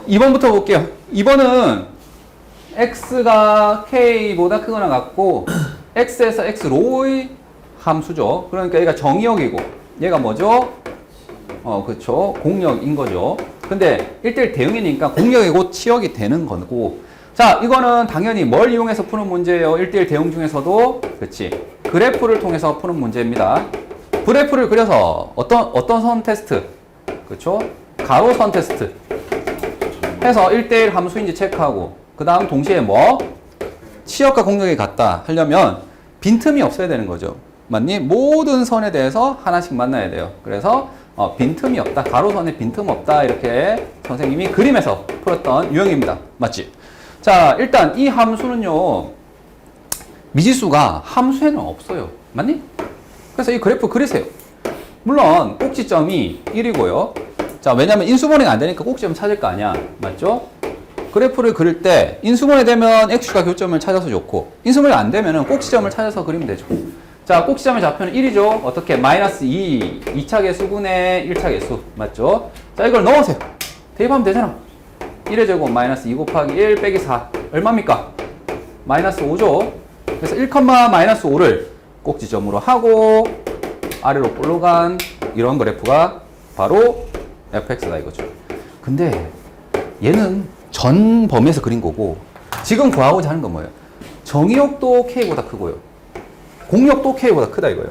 2번부터 볼게요. 2번은 x가 k보다 크거나 같고 x에서 x로의 함수죠. 그러니까 얘가 정의역이고 얘가 뭐죠? 그쵸. 공역인 거죠. 근데 1대1 대응이니까 공역이 곧 치역이 되는 거고. 자, 이거는 당연히 뭘 이용해서 푸는 문제예요. 1대1 대응 중에서도. 그치. 그래프를 통해서 푸는 문제입니다. 그래프를 그려서 어떤 선 테스트. 그쵸. 가로선 테스트. 해서 1대1 함수인지 체크하고. 그 다음 동시에 뭐? 치역과 공역이 같다 하려면 빈틈이 없어야 되는 거죠. 맞니? 모든 선에 대해서 하나씩 만나야 돼요. 그래서 빈틈이 없다. 가로선에 빈틈 없다. 이렇게 선생님이 그림에서 풀었던 유형입니다. 맞지? 자, 일단 이 함수는요. 미지수가 함수에는 없어요. 맞니? 그래서 이 그래프 그리세요. 물론 꼭지점이 1이고요. 자, 왜냐면 인수분해가 안 되니까 꼭지점 찾을 거 아니야. 맞죠? 그래프를 그릴 때 인수분해 되면 x가 교점을 찾아서 좋고 인수분해가 안 되면 꼭지점을 찾아서 그리면 되죠. 자, 꼭지점의 좌표는 1이죠. 어떻게? 마이너스 2, 2차 개수분의 1차 개수. 맞죠? 자, 이걸 넣으세요. 대입하면 되잖아. 1의 제곱 마이너스 2 곱하기 1 빼기 4. 얼마입니까? 마이너스 5죠. 그래서 1, 마이너스 5를 꼭지점으로 하고 아래로 볼록한 이런 그래프가 바로 fx다 이거죠. 근데 얘는 전 범위에서 그린 거고 지금 구하고자 하는 건 뭐예요? 정의역도 k보다 크고요. 공역도 k보다 크다 이거예요.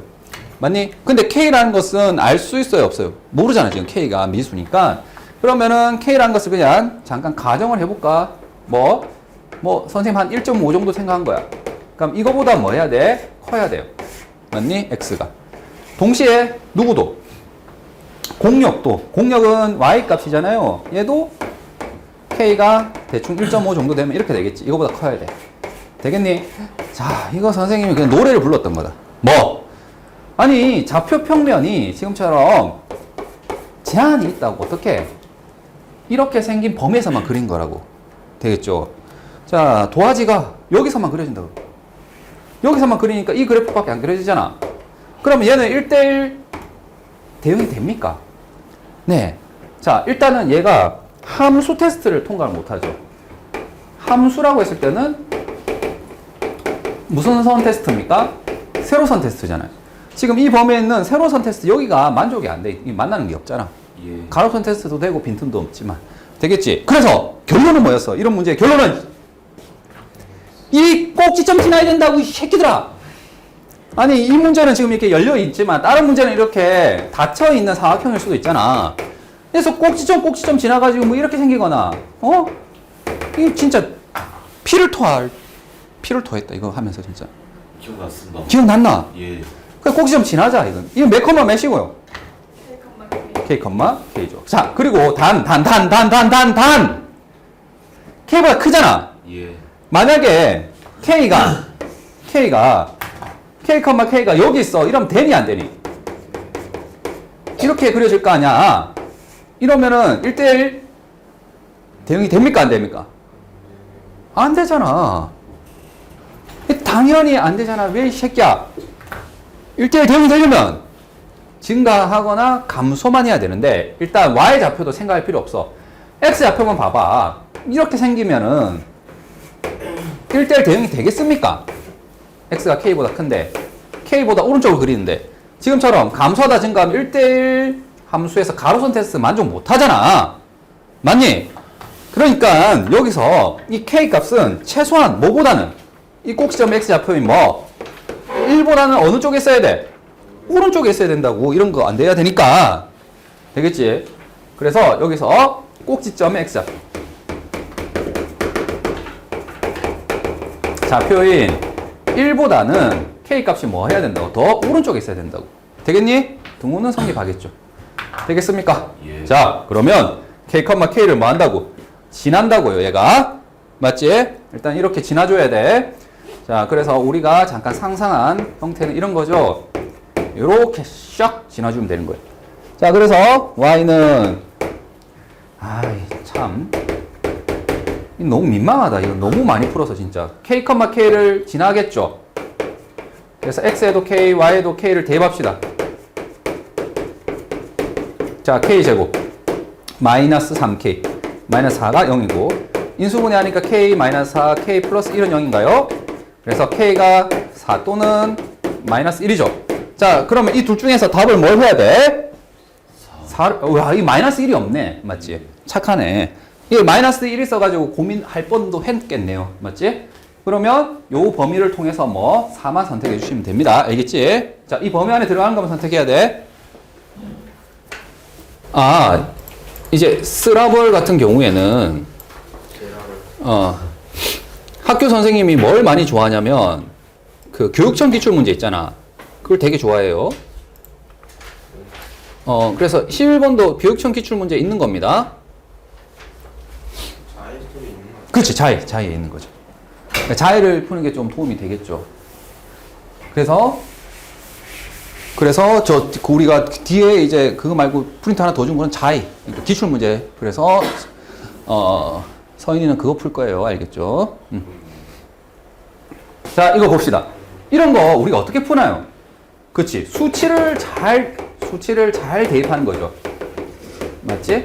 맞니? 근데 k라는 것은 알 수 있어요, 없어요? 모르잖아, 지금 k가 미지수니까. 그러면은 k라는 것을 그냥 잠깐 가정을 해볼까? 선생님 한 1.5 정도 생각한 거야. 그럼 이거보다 뭐 해야 돼? 커야 돼요. 맞니? x가. 동시에 누구도? 공역도. 공역은 y 값이잖아요. 얘도 k가 대충 1.5 정도 되면 이렇게 되겠지. 이거보다 커야 돼. 되겠니? 자, 이거 선생님이 그냥 노래를 불렀던 거다. 뭐? 아니, 좌표 평면이 지금처럼 제한이 있다고. 어떻게? 이렇게 생긴 범위에서만 그린 거라고. 되겠죠? 자, 도화지가 여기서만 그려진다고. 여기서만 그리니까 이 그래프밖에 안 그려지잖아. 그러면 얘는 1대1 대응이 됩니까? 네. 자, 일단은 얘가 함수 테스트를 통과를 못하죠. 함수라고 했을 때는 무슨 선 테스트입니까? 세로선 테스트잖아요. 지금 이 범위에 있는 세로선 테스트 여기가 만족이 안 돼. 만나는 게 없잖아. 예. 가로선 테스트도 되고 빈틈도 없지만. 되겠지? 그래서 결론은 뭐였어? 이런 문제의 결론은 이 꼭지점 지나야 된다고 이 새끼들아. 아니, 이 문제는 지금 이렇게 열려 있지만 다른 문제는 이렇게 닫혀 있는 사각형일 수도 있잖아. 그래서 꼭지점 지나가지고 뭐 이렇게 생기거나, 이게 진짜 피를 토했다, 이거 하면서 진짜. 기억났습니다. 기억났나? 예. 그래, 꼭지점 지나자, 이건. 이건 몇 컴마 몇이고요? K, K죠. 자, 그리고 단. K보다 크잖아. 예. 만약에 K가 여기 있어. 이러면 되니 안 되니? 이렇게 그려질 거 아니야. 이러면은 1대1 대응이 됩니까? 안 됩니까? 안 되잖아. 당연히 안 되잖아. 왜 이 새끼야? 1대1 대응이 되려면 증가하거나 감소만 해야 되는데 일단 y 좌표도 생각할 필요 없어. x 좌표만 봐봐. 이렇게 생기면은 1대1 대응이 되겠습니까? x가 k보다 큰데 k보다 오른쪽을 그리는데 지금처럼 감소하다 증가하면 1대1 함수에서 가로선 테스트 만족 못하잖아. 맞니? 그러니까 여기서 이 k 값은 최소한 뭐보다는 이 꼭지점 x 좌표인 1보다는 어느 쪽에 써야 돼? 오른쪽에 있어야 된다고. 이런 거 안 돼야 되니까. 되겠지? 그래서 여기서 꼭지점 x 좌표. 좌표인 1보다는 k 값이 뭐 해야 된다고? 더 오른쪽에 있어야 된다고. 되겠니? 등호는 성립하겠죠. 되겠습니까? 예. 자, 그러면 k, k를 뭐 한다고? 지난다고요, 얘가. 맞지? 일단 이렇게 지나줘야 돼. 자, 그래서 우리가 잠깐 상상한 형태는 이런 거죠. 이렇게 샥 지나주면 되는 거예요. 자, 그래서 y는 참 너무 민망하다. 이거 너무 많이 풀어서 진짜 k, k를 지나겠죠. 그래서 x에도 k, y에도 k를 대입합시다. 자, k제곱 마이너스 3k 마이너스 4가 0이고 인수분해 하니까 k 마이너스 4, k 플러스 1은 0인가요? 그래서 k가 4 또는 마이너스 1이죠. 자, 그러면 이 둘 중에서 답을 뭘 해야 돼? 4. 와, 이 마이너스 1이 없네. 맞지? 착하네. 이 마이너스 1이 써가지고 고민할 뻔도 했겠네요. 맞지? 그러면 요 범위를 통해서 뭐 4만 선택해 주시면 됩니다. 알겠지? 자, 이 범위 안에 들어가는 것만 선택해야 돼. 아, 이제 쓰라벌 같은 경우에는 학교 선생님이 뭘 많이 좋아하냐면 그 교육청 기출 문제 있잖아. 그걸 되게 좋아해요. 그래서 11번도 교육청 기출 문제 있는 겁니다. 그렇지, 자에 있는 거죠. 그러니까 자해를 푸는 게 좀 도움이 되겠죠. 그래서 우리가 뒤에 이제 그거 말고 프린트 하나 더 준 거는 자해, 그러니까 기출 문제. 그래서 서인이는 그거 풀 거예요. 알겠죠? 자, 이거 봅시다. 이런 거 우리가 어떻게 푸나요? 그치? 수치를 잘 대입하는 거죠. 맞지?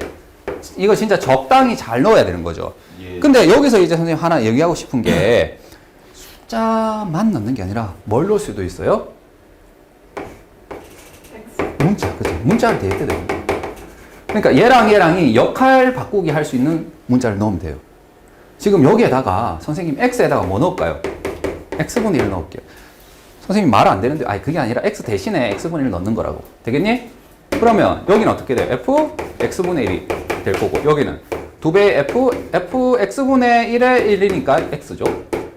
이거 진짜 적당히 잘 넣어야 되는 거죠. 예. 근데 여기서 이제 선생님 하나 얘기하고 싶은 게 숫자만 넣는 게 아니라 뭘 넣을 수도 있어요? 문자, 그치? 문자를 대입해야 돼요. 그러니까 얘랑이 역할 바꾸기 할 수 있는 문자를 넣으면 돼요. 지금 여기에다가 선생님 x에다가 뭐 넣을까요? x분의 1 넣을게요. 선생님 말 안 되는데, 그게 아니라 x 대신에 x분의 1 넣는 거라고. 되겠니? 그러면 여기는 어떻게 돼요? f x분의 1이 될 거고, 여기는 2배의 f x분의 1의 1이니까 x죠.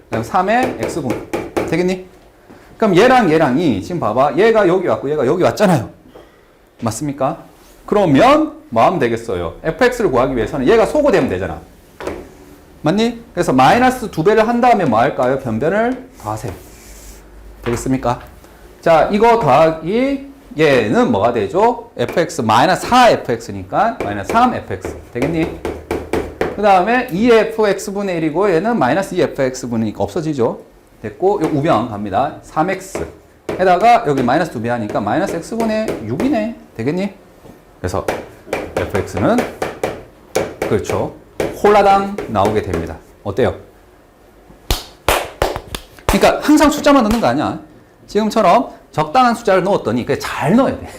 그다음 3의 x분. 되겠니? 그럼 얘랑이 지금 봐봐. 얘가 여기 왔고 얘가 여기 왔잖아요. 맞습니까? 그러면 뭐 하면 되겠어요? fx를 구하기 위해서는 얘가 소거되면 되잖아. 맞니? 그래서 마이너스 2배를 한 다음에 뭐 할까요? 변변을 더하세요. 되겠습니까? 자, 이거 더하기 얘는 뭐가 되죠? fx 마이너스 4fx니까 마이너스 3fx. 되겠니? 그 다음에 2fx분의 1이고 얘는 마이너스 2fx분이니까 없어지죠? 됐고, 요 우변 갑니다. 3x. 에다가 여기 마이너스 2배 하니까 마이너스 x분의 6이네. 되겠니? 그래서 fx는 그렇죠. 홀라당 나오게 됩니다. 어때요? 그러니까 항상 숫자만 넣는 거 아니야. 지금처럼 적당한 숫자를 넣었더니 그게 잘 넣어야 돼.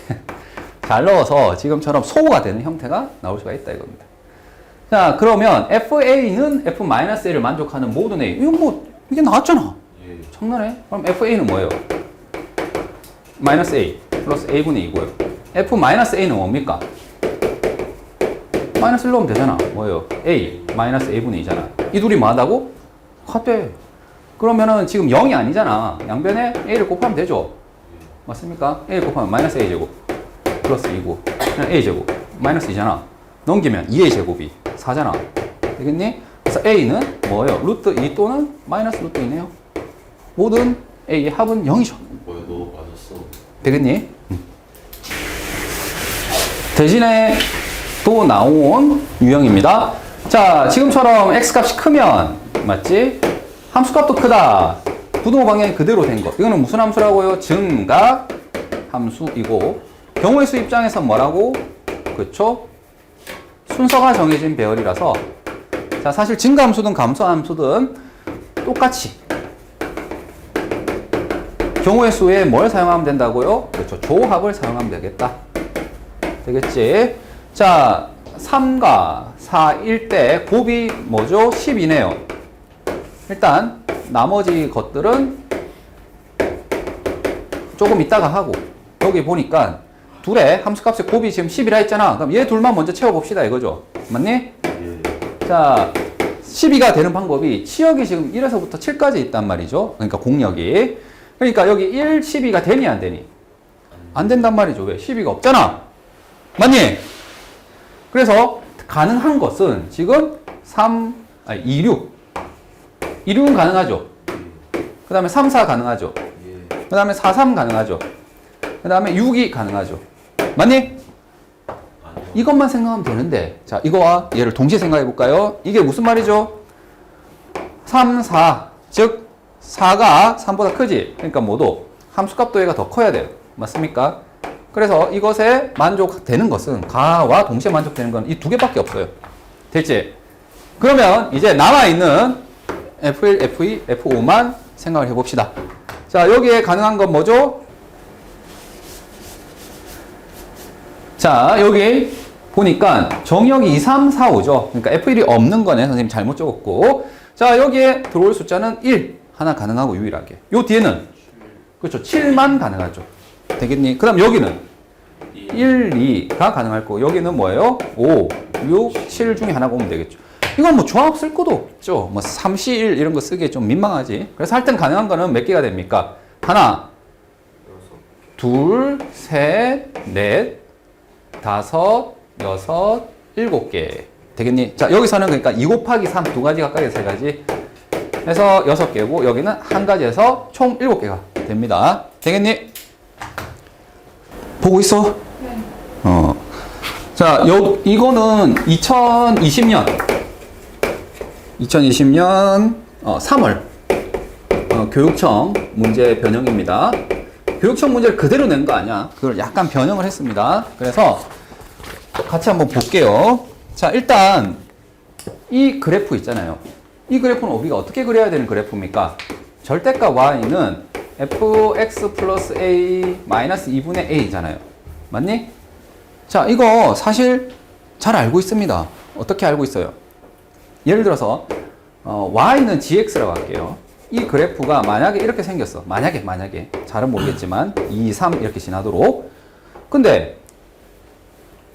잘 넣어서 지금처럼 소호가 되는 형태가 나올 수가 있다 이겁니다. 자, 그러면 FA는 F-A를 만족하는 모든 A. 이게 나왔잖아. 장난해? 그럼 FA는 뭐예요? 마이너스 A 플러스 A분의 2고요. F-A는 뭡니까? 마이너스 1 넣으면 되잖아. 뭐예요? A 마이너스 A분의 2잖아. 이 둘이 뭐하다고? 같대. 그러면은 지금 0이 아니잖아. 양변에 A를 곱하면 되죠. 맞습니까? A 곱하면 마이너스 A제곱 플러스 2고 그냥 A제곱 마이너스 2잖아. 넘기면 2A 제곱이 4잖아. 되겠니? 그래서 A는 뭐예요? 루트 2 또는 마이너스 루트 2네요. 모든 A의 합은 0이죠. 뭐야, 너 맞았어. 되겠니? 대신에 또 나온 유형입니다. 자, 지금처럼 X값이 크면 맞지? 함수값도 크다. 부등호 방향이 그대로 된 거. 이거는 무슨 함수라고요? 증가 함수이고 경우의 수 입장에서 뭐라고? 그렇죠? 순서가 정해진 배열이라서 자, 사실 증가 함수든 감소 함수든 똑같이 경우의 수에 뭘 사용하면 된다고요? 그렇죠. 조합을 사용하면 되겠다. 되겠지? 자, 3과 4일 때 곱이 뭐죠? 10이네요. 일단 나머지 것들은 조금 이따가 하고 여기 보니까 둘의 함수값의 곱이 지금 10이라 했잖아. 그럼 얘 둘만 먼저 채워봅시다 이거죠. 맞니? 예. 자, 12가 되는 방법이 치역이 지금 1에서부터 7까지 있단 말이죠. 그러니까 공역이. 그러니까 여기 1, 12가 되니 안 되니? 안 된단 말이죠. 왜? 12가 없잖아. 맞니? 그래서 가능한 것은 지금 2, 6. 2, 6은 가능하죠. 그 다음에 3, 4 가능하죠. 그 다음에 4, 3 가능하죠. 그 다음에 6이 가능하죠. 맞니? 이것만 생각하면 되는데 자, 이거와 얘를 동시에 생각해 볼까요? 이게 무슨 말이죠? 3, 4. 즉 4가 3보다 크지? 그러니까 뭐도 함수값도 얘가 더 커야 돼요. 맞습니까? 그래서 이것에 만족되는 것은 가와 동시에 만족되는 건 이 두 개밖에 없어요. 됐지? 그러면 이제 남아있는 F1, F2, F5만 생각을 해봅시다. 자, 여기에 가능한 건 뭐죠? 자, 여기 보니까 정의역이 2, 3, 4, 5죠. 그러니까 F1이 없는 거네. 선생님 잘못 적었고. 자, 여기에 들어올 숫자는 1. 하나 가능하고 유일하게. 요 뒤에는 그렇죠. 7만 가능하죠. 되겠니? 그 다음 여기는 1, 2가 가능할 거고 여기는 뭐예요? 5, 6, 7 중에 하나가 오면 되겠죠. 이건 뭐 조합 쓸 것도 없죠. 뭐 3, 1 이런 거 쓰기에 좀 민망하지. 그래서 할 땐 가능한 거는 몇 개가 됩니까? 하나, 둘, 셋, 넷, 다섯, 여섯, 7개. 되겠니? 자, 여기서는 그러니까 2 곱하기 3 두 가지 가까이 세 가지 해서 6개고 여기는 한 가지에서 총 7개가 됩니다. 되겠니? 보고 있어? 네. 자, 이거는 2020년 3월 교육청 문제 변형입니다. 교육청 문제를 그대로 낸 거 아니야. 그걸 약간 변형을 했습니다. 그래서 같이 한번 볼게요. 자, 일단 이 그래프 있잖아요. 이 그래프는 우리가 어떻게 그려야 되는 그래프입니까? 절대값 y는 fx 플러스 a 마이너스 2분의 a잖아요. 맞니? 자, 이거 사실 잘 알고 있습니다. 어떻게 알고 있어요? 예를 들어서 y는 gx라고 할게요. 이 그래프가 만약에 이렇게 생겼어. 만약에 잘은 모르겠지만 2, 3 이렇게 지나도록. 근데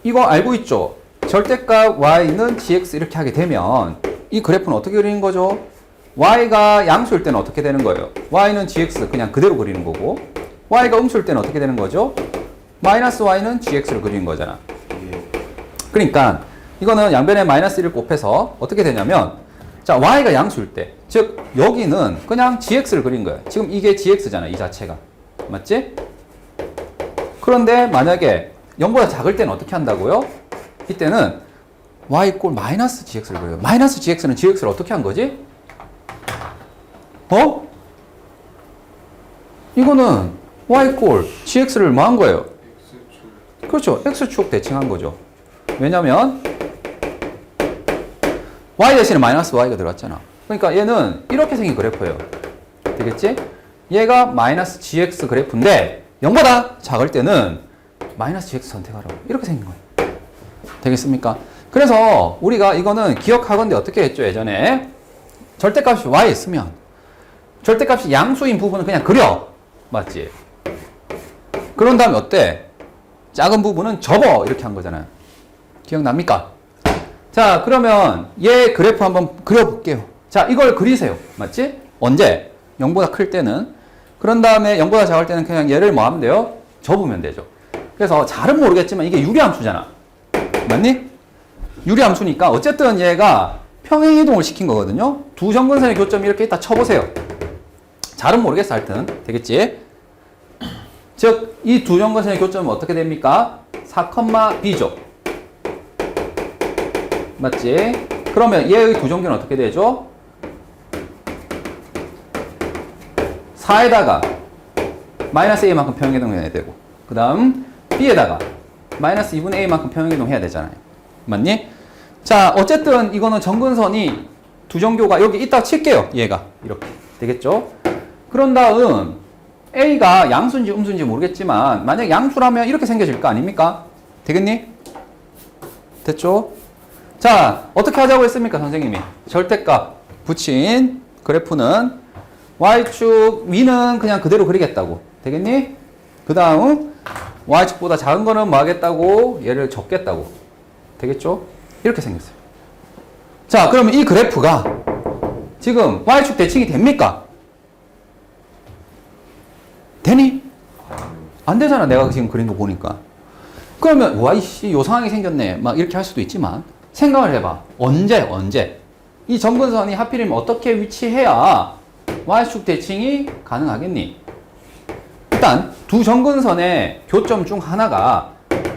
이거 알고 있죠? 절대값 y는 gx 이렇게 하게 되면 이 그래프는 어떻게 그리는 거죠? y가 양수일 때는 어떻게 되는 거예요? y는 gx 그냥 그대로 그리는 거고 y가 음수일 때는 어떻게 되는 거죠? 마이너스 y는 gx를 그리는 거잖아. 그러니까 이거는 양변에 마이너스 1을 곱해서 어떻게 되냐면 자, y가 양수일 때, 즉 여기는 그냥 gx를 그린 거예요. 지금 이게 gx잖아, 이 자체가. 맞지? 그런데 만약에 0보다 작을 때는 어떻게 한다고요? 이때는 y 꼴 마이너스 gx를 그려요. 마이너스 gx는 gx를 어떻게 한 거지? 이거는 y 꼴 gx를 뭐 한 거예요? 그렇죠. x축 대칭한 거죠. 왜냐면 y 대신에 마이너스 y가 들어갔잖아. 그러니까 얘는 이렇게 생긴 그래프예요. 되겠지? 얘가 마이너스 gx 그래프인데 0보다 작을 때는 마이너스 gx 선택하라고 이렇게 생긴 거예요. 되겠습니까? 그래서 우리가 이거는 기억하건대 어떻게 했죠? 예전에 절대값이 y 있으면 절대값이 양수인 부분은 그냥 그려. 맞지? 그런 다음에 어때? 작은 부분은 접어. 이렇게 한 거잖아요. 기억납니까? 자, 그러면 얘 그래프 한번 그려볼게요. 자, 이걸 그리세요. 맞지? 언제? 0보다 클 때는. 그런 다음에 0보다 작을 때는 그냥 얘를 뭐 하면 돼요? 접으면 되죠. 그래서 잘은 모르겠지만 이게 유리함수잖아. 맞니? 유리함수니까 어쨌든 얘가 평행이동을 시킨 거거든요. 두 점근선의 교점이 이렇게 있다 쳐보세요. 잘은 모르겠어 하여튼. 되겠지? 즉, 이 두 점근선의 교점은 어떻게 됩니까? 4,b죠. 맞지? 그러면 얘의 두 점교는 어떻게 되죠? 4에다가 마이너스 a만큼 평행이동해야 되고 그 다음 b에다가 마이너스 2분의 a만큼 평행이동해야 되잖아요. 맞니? 자, 어쨌든 이거는 점근선이 두 점교가 여기 있다고 칠게요. 얘가 이렇게 되겠죠? 그런 다음 a가 양수인지 음수인지 모르겠지만 만약 양수라면 이렇게 생겨질 거 아닙니까? 되겠니? 됐죠? 자, 어떻게 하자고 했습니까, 선생님이? 절대값 붙인 그래프는 y축 위는 그냥 그대로 그리겠다고. 되겠니? 그 다음 y축보다 작은 거는 뭐 하겠다고? 얘를 접겠다고. 되겠죠? 이렇게 생겼어요. 자, 그러면 이 그래프가 지금 y축 대칭이 됩니까? 되니? 안 되잖아, 내가 지금 그린 거 보니까. 그러면 와, 이씨, 요 상황이 생겼네. 막 이렇게 할 수도 있지만 생각을 해봐. 언제? 이 점근선이 하필이면 어떻게 위치해야 y축 대칭이 가능하겠니? 일단 두 점근선의 교점 중 하나가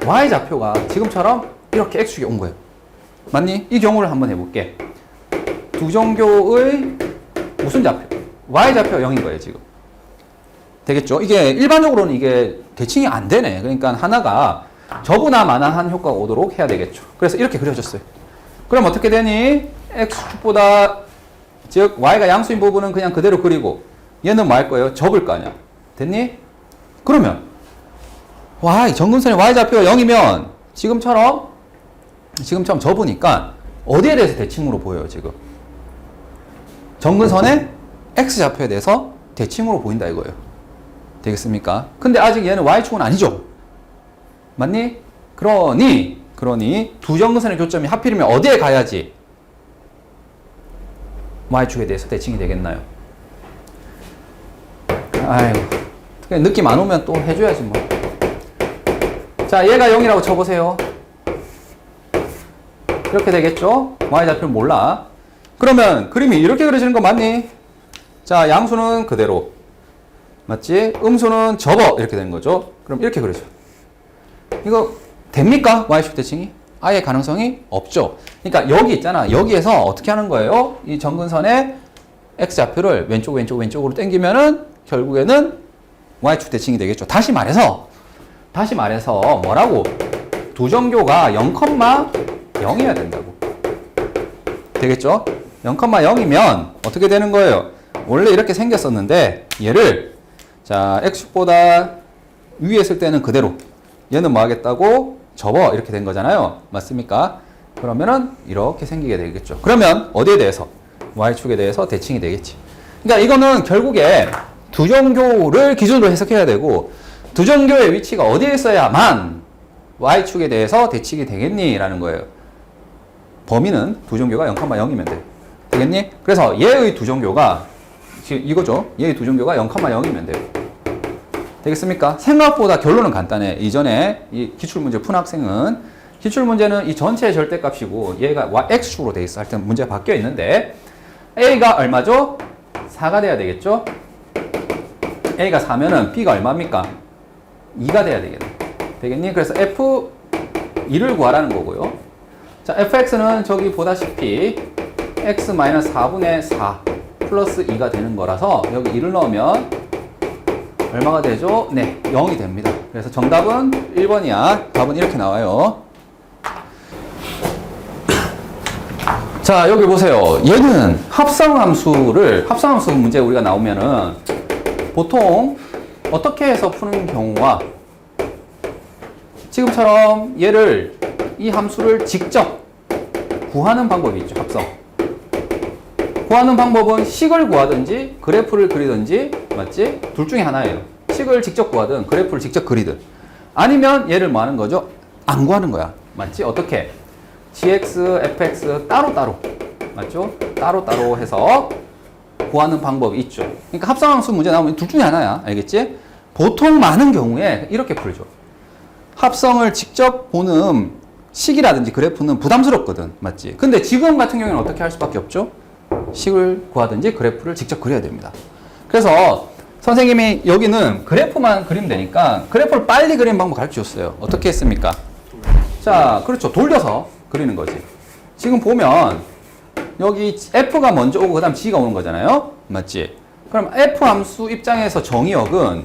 y좌표가 지금처럼 이렇게 x축에 온 거예요. 맞니? 이 경우를 한번 해볼게. 두 점교의 무슨 좌표? y좌표 0인 거예요, 지금. 되겠죠? 이게 일반적으로는 이게 대칭이 안 되네. 그러니까 하나가 저보다 만한 효과가 오도록 해야 되겠죠. 그래서 이렇게 그려졌어요. 그럼 어떻게 되니? x축보다 즉 y가 양수인 부분은 그냥 그대로 그리고 얘는 뭐 할 거예요? 접을 거 아니야. 됐니? 그러면 y 정근선의 y좌표가 0이면 지금처럼 접으니까 어디에 대해서 대칭으로 보여요 지금? 정근선의 x좌표에 대해서 대칭으로 보인다 이거예요. 되겠습니까? 근데 아직 얘는 y축은 아니죠. 맞니? 그러니 두 정근선의 교점이 하필이면 어디에 가야지 y축에 대해서 대칭이 되겠나요? 아이고, 느낌 안 오면 또 해줘야지 뭐. 자, 얘가 0이라고 쳐보세요. 이렇게 되겠죠? y좌표는 몰라. 그러면 그림이 이렇게 그려지는 거 맞니? 자, 양수는 그대로. 맞지? 음수는 접어. 이렇게 되는 거죠. 그럼 이렇게 그려져. 이거 됩니까? y축 대칭이? 아예 가능성이 없죠. 그러니까 여기 있잖아. 여기에서 어떻게 하는 거예요? 이 정근선의 x좌표를 왼쪽으로 당기면은 결국에는 y축 대칭이 되겠죠. 다시 말해서 뭐라고? 두 정교가 0,0이어야 된다고. 되겠죠? 0,0이면 어떻게 되는 거예요? 원래 이렇게 생겼었는데 얘를 자 x축보다 위에 있을 때는 그대로 얘는 뭐 하겠다고? 접어 이렇게 된 거잖아요. 맞습니까? 그러면은 이렇게 생기게 되겠죠. 그러면 어디에 대해서? y축에 대해서 대칭이 되겠지. 그러니까 이거는 결국에 두정교를 기준으로 해석해야 되고 두정교의 위치가 어디에 있어야만 y축에 대해서 대칭이 되겠니? 라는 거예요. 범위는 두정교가 0,0이면 돼. 되겠니? 그래서 얘의 두정교가 지금 이거죠. 얘의 두정교가 0,0이면 돼요. 되겠습니까? 생각보다 결론은 간단해. 이전에 이 기출문제 푼 학생은 기출문제는 이 전체의 절대값이고 얘가 x축으로 돼 있어. 하여튼 문제가 바뀌어 있는데 a가 얼마죠? 4가 돼야 되겠죠? a가 4면은 b가 얼마입니까? 2가 돼야 되겠니? 그래서 f2를 구하라는 거고요. 자, fx는 저기 보다시피 x-4분의 4 플러스 2가 되는 거라서 여기 2를 넣으면 얼마가 되죠? 네, 0이 됩니다. 그래서 정답은 1번이야. 답은 이렇게 나와요. 자, 여기 보세요. 얘는 합성함수 문제 우리가 나오면은 보통 어떻게 해서 푸는 경우와 지금처럼 얘를 이 함수를 직접 구하는 방법이 있죠. 합성. 구하는 방법은 식을 구하든지 그래프를 그리든지 맞지? 둘 중에 하나예요. 식을 직접 구하든 그래프를 직접 그리든 아니면 얘를 뭐 하는 거죠? 안 구하는 거야. 맞지? 어떻게? gx, fx 따로따로 맞죠? 따로따로 해서 구하는 방법이 있죠. 그러니까 합성함수 문제 나오면 둘 중에 하나야. 알겠지? 보통 많은 경우에 이렇게 풀죠. 합성을 직접 보는 식이라든지 그래프는 부담스럽거든. 맞지? 근데 지금 같은 경우에는 어떻게 할 수밖에 없죠? 식을 구하든지 그래프를 직접 그려야 됩니다. 그래서 선생님이 여기는 그래프만 그리면 되니까 그래프를 빨리 그리는 방법 가르쳐 줬어요. 어떻게 했습니까? 자, 그렇죠. 돌려서 그리는 거지. 지금 보면 여기 f가 먼저 오고 그 다음 g가 오는 거잖아요. 맞지? 그럼 f 함수 입장에서 정의역은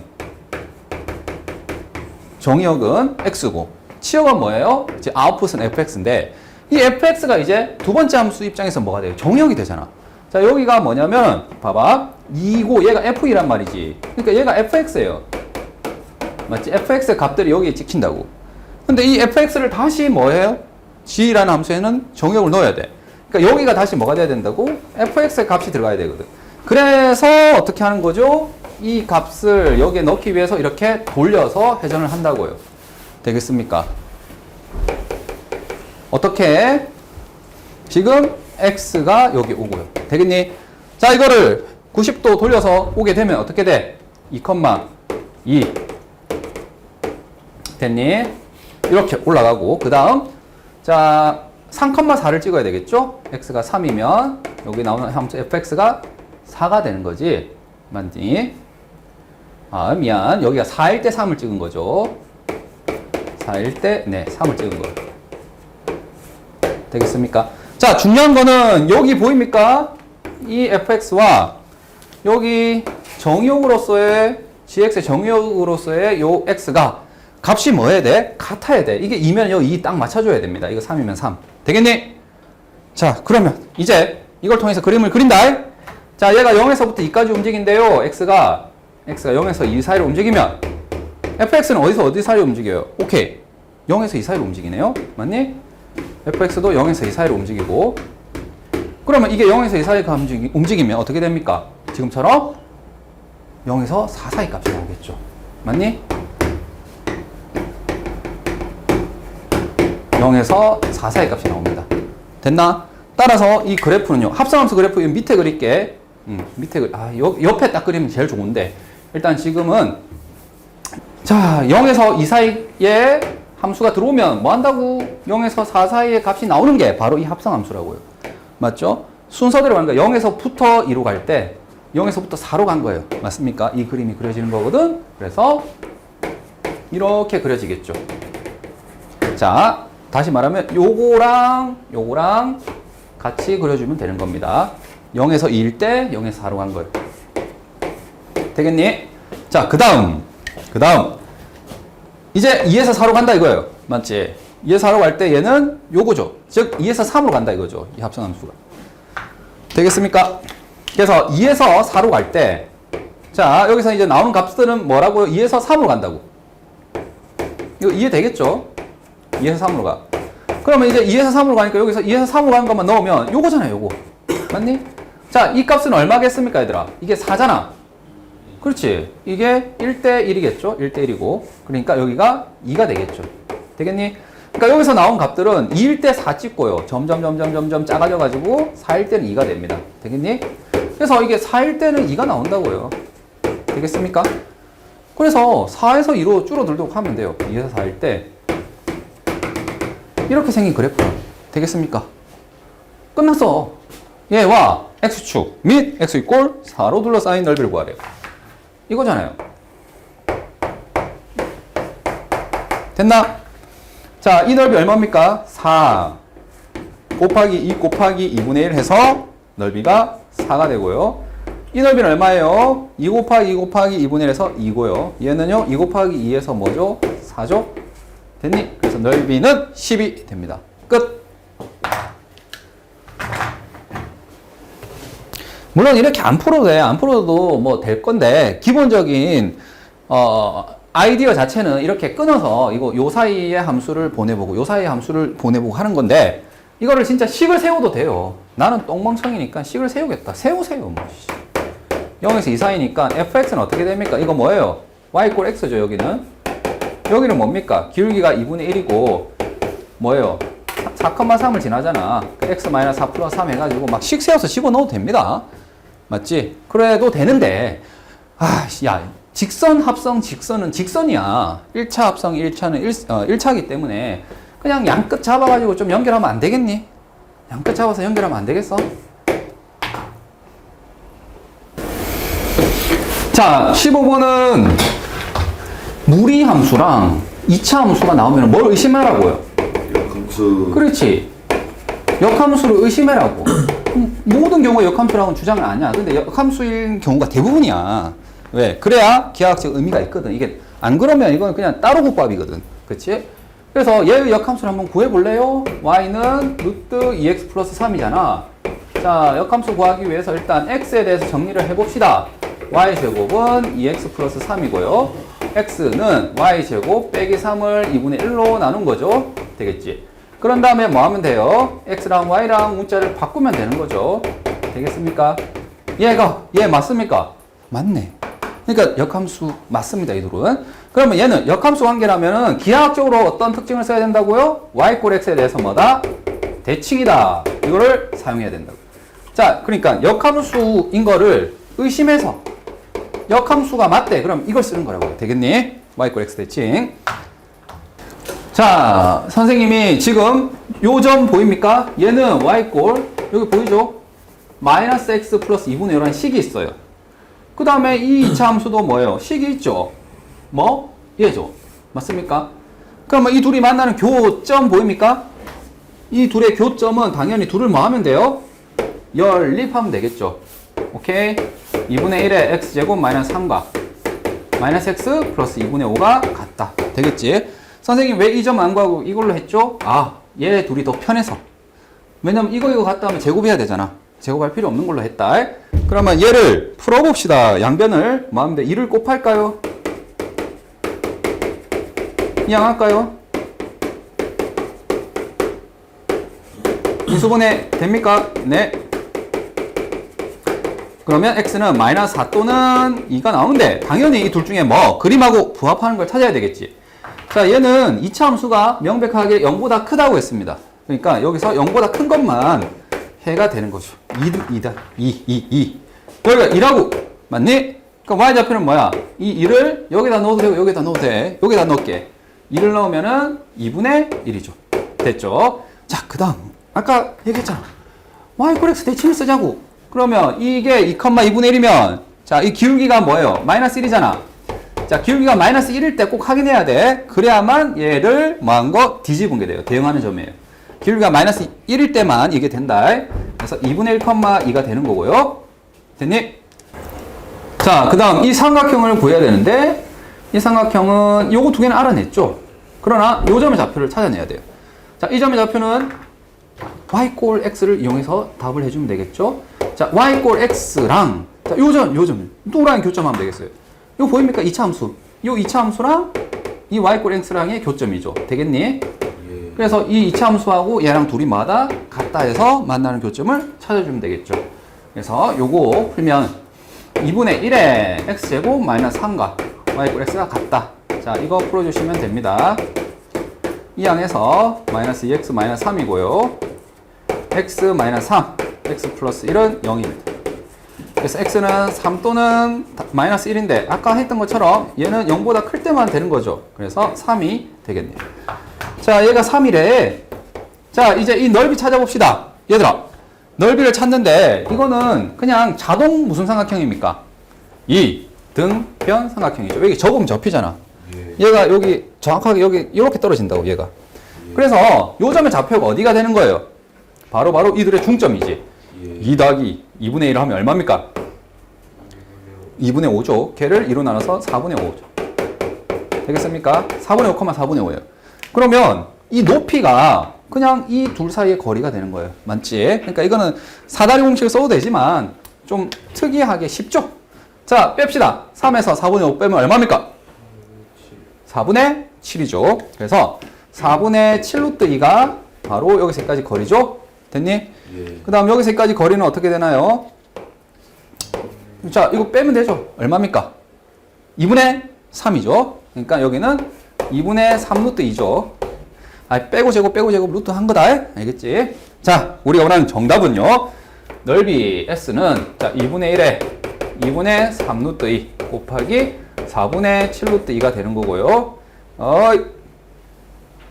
x고 치역은 뭐예요? 이제 아웃풋은 fx인데 이 fx가 이제 두 번째 함수 입장에서 뭐가 돼요? 정의역이 되잖아. 자, 여기가 뭐냐면 봐봐. 2고 얘가 f2란 말이지. 그러니까 얘가 fx예요. 맞지? fx의 값들이 여기에 찍힌다고. 근데 이 fx를 다시 뭐예요? g라는 함수에는 정의역을 넣어야 돼. 그러니까 여기가 다시 뭐가 돼야 된다고? fx의 값이 들어가야 되거든. 그래서 어떻게 하는 거죠? 이 값을 여기에 넣기 위해서 이렇게 돌려서 회전을 한다고요. 되겠습니까? 어떻게? 지금 x가 여기 오고요. 되겠니? 자, 이거를 90도 돌려서 오게 되면 어떻게 돼? 2,2 됐니? 이렇게 올라가고 그 다음 자 3,4를 찍어야 되겠죠? x가 3이면 여기 나오는 함수 fx가 4가 되는 거지. 맞니? 아, 미안. 여기가 4일 때 3을 찍은 거죠. 4일 때, 네, 3을 찍은 거. 되겠습니까? 자, 중요한 거는 여기 보입니까? 이 fx와 여기 정의역으로서의 gx의 정의역으로서의 요 x가 값이 뭐 해야 돼? 같아야 돼. 이게 2면 여기 2 딱 맞춰줘야 됩니다. 이거 3이면 3. 되겠니? 자, 그러면 이제 이걸 통해서 그림을 그린다. 자, 얘가 0에서부터 2까지 움직인대요. x가 0에서 2 사이로 움직이면 fx는 어디서 어디 사이로 움직여요? 오케이. 0에서 2 사이로 움직이네요. 맞니? fx도 0에서 2 사이로 움직이고, 그러면 이게 0에서 2 사이가 움직이면 어떻게 됩니까? 지금처럼 0에서 4 사이 값이 나오겠죠. 맞니? 0에서 4 사이 값이 나옵니다. 됐나? 따라서 이 그래프는요, 합성함수 그래프 밑에 그릴게. 옆에 딱 그리면 제일 좋은데, 일단 지금은, 자, 0에서 2 사이에 함수가 들어오면 뭐 한다고? 0에서 4 사이의 값이 나오는 게 바로 이 합성함수라고요. 맞죠? 순서대로 가는 거야. 0에서부터 2로 갈 때, 0에서부터 4로 간 거예요. 맞습니까? 이 그림이 그려지는 거거든? 그래서, 이렇게 그려지겠죠. 자, 다시 말하면 요거랑 같이 그려주면 되는 겁니다. 0에서 2일 때 0에서 4로 간 거예요. 되겠니? 자, 그 다음 이제 2에서 4로 간다 이거예요. 맞지? 2에서 4로 갈 때 얘는 요거죠. 즉 2에서 3으로 간다 이거죠. 이 합성함수가. 되겠습니까? 그래서 2에서 4로 갈 때, 자, 여기서 이제 나오는 값들은 뭐라고요? 2에서 3으로 간다고. 이거 이해되겠죠? 2에서 3으로 가. 그러면 이제 2에서 3으로 가니까 여기서 2에서 3으로 가는 것만 넣으면 요거잖아요, 요거. 맞니? 자, 이 값은 얼마겠습니까, 얘들아? 이게 4잖아. 그렇지. 이게 1대 1이겠죠? 1대 1이고. 그러니까 여기가 2가 되겠죠. 되겠니? 그러니까 여기서 나온 값들은 2일 때 4 찍고요. 점점 작아져가지고 4일 때는 2가 됩니다. 되겠니? 그래서 이게 4일 때는 2가 나온다고요. 되겠습니까? 그래서 4에서 2로 줄어들도록 하면 돼요. 2에서 4일 때. 이렇게 생긴 그래프. 되겠습니까? 끝났어. 얘와 x축 및 x 이꼴 4로 둘러싸인 넓이를 구하래요. 이거잖아요. 됐나? 자, 이 넓이 얼마입니까? 4 곱하기 2 곱하기 2분의 1 해서 넓이가 4가 되고요. 이 넓이는 얼마예요? 2 곱하기 2 곱하기 2분의 1 해서 2고요. 얘는요, 2 곱하기 2에서 뭐죠? 4죠? 됐니? 그래서 넓이는 10이 됩니다. 끝! 물론 이렇게 안 풀어도 돼. 안 풀어도 뭐 될 건데, 기본적인, 아이디어 자체는 이렇게 끊어서 요 사이의 함수를 보내보고, 요 사이의 함수를 보내보고 하는 건데, 이거를 진짜 식을 세워도 돼요. 나는 똥멍청이니까 식을 세우겠다. 세우세요, 뭐. 0에서 2 사이니까 fx는 어떻게 됩니까? 이거 뭐예요? y 꼴 x죠, 여기는. 여기는 뭡니까? 기울기가 2분의 1이고, 뭐예요? 4,3을 지나잖아. x-4 플러스 3 해가지고 막 식 세워서 집어넣어도 됩니다. 맞지? 그래도 되는데, 야, 직선 합성 직선은 직선이야. 1차 합성 1차는 1차이기 때문에 그냥 양끝 잡아가지고 좀 연결하면 안 되겠니? 양끝 잡아서 연결하면 안 되겠어? 자, 15번은 무리 함수랑 2차 함수가 나오면 뭘 의심하라고요? 역함수. 그렇지. 역함수를 의심해라고. 모든 경우에 역함수라고는 주장을 안 해. 근데 역함수인 경우가 대부분이야. 왜? 그래야 기하학적 의미가 있거든. 이게 안 그러면 이건 그냥 따로 국밥이거든. 그렇지? 그래서 얘의 역함수를 한번 구해볼래요? y는 루트 2x 플러스 3이잖아. 자, 역함수 구하기 위해서 일단 x에 대해서 정리를 해봅시다. y제곱은 2x 플러스 3이고요. x는 y제곱 빼기 3을 2분의 1로 나눈 거죠. 되겠지? 그런 다음에 뭐 하면 돼요? x랑 y랑 문자를 바꾸면 되는 거죠. 되겠습니까? 얘 맞습니까? 맞네. 그러니까 역함수 맞습니다, 이 둘은. 그러면 얘는 역함수 관계라면은 기하학적으로 어떤 특징을 써야 된다고요? y 꼴 x에 대해서 뭐다? 대칭이다. 이거를 사용해야 된다고. 자, 그러니까 역함수인 거를 의심해서 역함수가 맞대. 그럼 이걸 쓰는 거라고. 되겠니? y 꼴 x 대칭. 자, 선생님이 지금 요 점 보입니까? 얘는 y 꼴 여기 보이죠? 마이너스 x 플러스 2분의 1이라는 식이 있어요. 그 다음에 이 2차 함수도 뭐예요? 식이 있죠? 뭐? 얘죠. 맞습니까? 그러면 이 둘이 만나는 교점 보입니까? 이 둘의 교점은 당연히 둘을 뭐 하면 돼요? 연립하면 되겠죠. 오케이? 2분의 1의 x제곱 마이너스 3과 마이너스 x 플러스 2분의 5가 같다. 되겠지? 선생님 왜 이 점 안 구하고 이걸로 했죠? 얘 둘이 더 편해서. 왜냐면 이거 같다 하면 제곱해야 되잖아. 제곱할 필요 없는 걸로 했다. 그러면 얘를 풀어봅시다. 양변을 뭐 하면 돼? 2를 곱할까요? 이항할까요? 인수분해 됩니까? 네. 그러면 x는 마이너스 4 또는 2가 나오는데 당연히 이 둘 중에 뭐 그림하고 부합하는 걸 찾아야 되겠지. 자, 얘는 이차 함수가 명백하게 0보다 크다고 했습니다. 그러니까 여기서 0보다 큰 것만 해가 되는 거죠. 2. 여기가 2라고 맞니? 그럼 y좌표는 뭐야? 이 2를 여기다 넣어도 되고 여기다 넣어도 돼. 여기다 넣을게. 2를 넣으면은 2분의 1이죠. 됐죠? 자, 그 다음 아까 얘기했잖아. y = x 대칭을 쓰자고. 그러면 이게 2,2분의 1이면 자, 이 기울기가 뭐예요? 마이너스 1이잖아. 자, 기울기가 마이너스 1일 때 꼭 확인해야 돼. 그래야만 얘를 뭐한 거 뒤집은 게 돼요. 대응하는 점이에요. 기울기가 마이너스 1일 때만 이게 된다. 그래서 2분의 1,2가 되는 거고요. 됐니? 자, 그 다음 이 삼각형을 구해야 되는데 이 삼각형은 요거 두 개는 알아냈죠. 그러나 요 점의 좌표를 찾아내야 돼요. 자, 이 점의 좌표는 y = x를 이용해서 답을 해주면 되겠죠. 자, y = x랑 자, 요 점, 노란 교점하면 되겠어요. 이거 보입니까? 2차 함수. 요 2차 함수랑 이 y = x랑의 교점이죠. 되겠니? 예. 그래서 이 2차 함수하고 얘랑 둘이 마다 같다 해서 만나는 교점을 찾아주면 되겠죠. 그래서 요거 풀면 2분의 1에 x제곱 마이너스 3과 y = x가 같다. 자, 이거 풀어주시면 됩니다. 이 항에서 마이너스 2x 마이너스 3이고요. x 마이너스 3, x 플러스 1은 0입니다. 그래서 x는 3 또는 마이너스 1인데 아까 했던 것처럼 얘는 0보다 클 때만 되는 거죠. 그래서 3이 되겠네요. 자, 얘가 3이래. 자, 이제 이 넓이 찾아봅시다. 얘들아, 넓이를 찾는데 이거는 그냥 자동 무슨 삼각형입니까? 이 등변 삼각형이죠. 여기 접으면 접히잖아. 얘가 여기 정확하게 여기 이렇게 떨어진다고 얘가. 그래서 요 점의 좌표가 어디가 되는 거예요? 바로 이들의 중점이지. 2 더하기 2분의 1을 하면 얼마입니까? 2분의 5죠. 걔를 2로 나눠서 4분의 5죠. 되겠습니까? 4분의 5, 4분의 5예요. 그러면 이 높이가 그냥 이 둘 사이의 거리가 되는 거예요. 맞지? 그러니까 이거는 사다리 공식을 써도 되지만 좀 특이하게 쉽죠? 자, 뺍시다. 3에서 4분의 5 빼면 얼마입니까? 4분의 7이죠. 그래서 4분의 7루트 2가 바로 여기서 여기까지 거리죠? 됐니? 예. 그 다음 여기서 여기까지 거리는 어떻게 되나요? 자, 이거 빼면 되죠? 얼마입니까? 2분의 3이죠. 그러니까 여기는 2분의 3루트 2죠. 아, 빼고 제곱 루트 한 거다. 알겠지? 자, 우리가 원하는 정답은요. 넓이 S는 자, 2분의 1에 2분의 3루트 2 곱하기 4분의 7루트 2가 되는 거고요.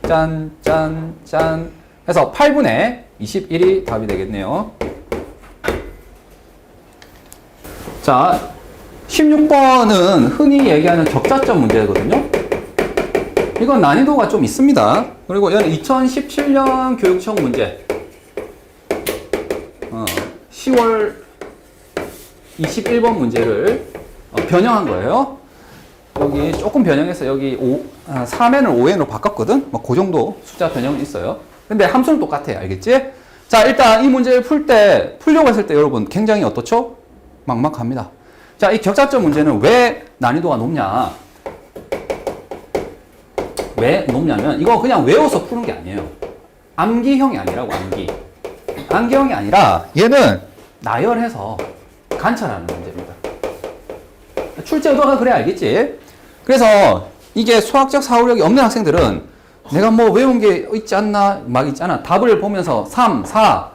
짠. 해서 8분의 21이 답이 되겠네요. 자, 16번은 흔히 얘기하는 적자점 문제거든요. 이건 난이도가 좀 있습니다. 그리고 얘는 2017년 교육청 문제. 10월 21번 문제를 변형한 거예요. 여기 조금 변형해서 여기 3n을 5n으로 바꿨거든? 뭐 그 정도 숫자 변형은 있어요. 근데 함수는 똑같아요. 알겠지? 자, 일단 이 문제를 풀려고 했을 때 여러분 굉장히 어떻죠? 막막합니다. 자, 이 격자점 문제는 왜 난이도가 높냐? 왜 높냐면 이거 그냥 외워서 푸는 게 아니에요. 암기형이 아니라고, 암기형이 아니라 얘는 나열해서 관찰하는 문제입니다. 출제 의도가 그래 알겠지? 그래서 이게 수학적 사고력이 없는 학생들은 내가 뭐 외운 게 있지 않나 막 있잖아. 답을 보면서 3, 4,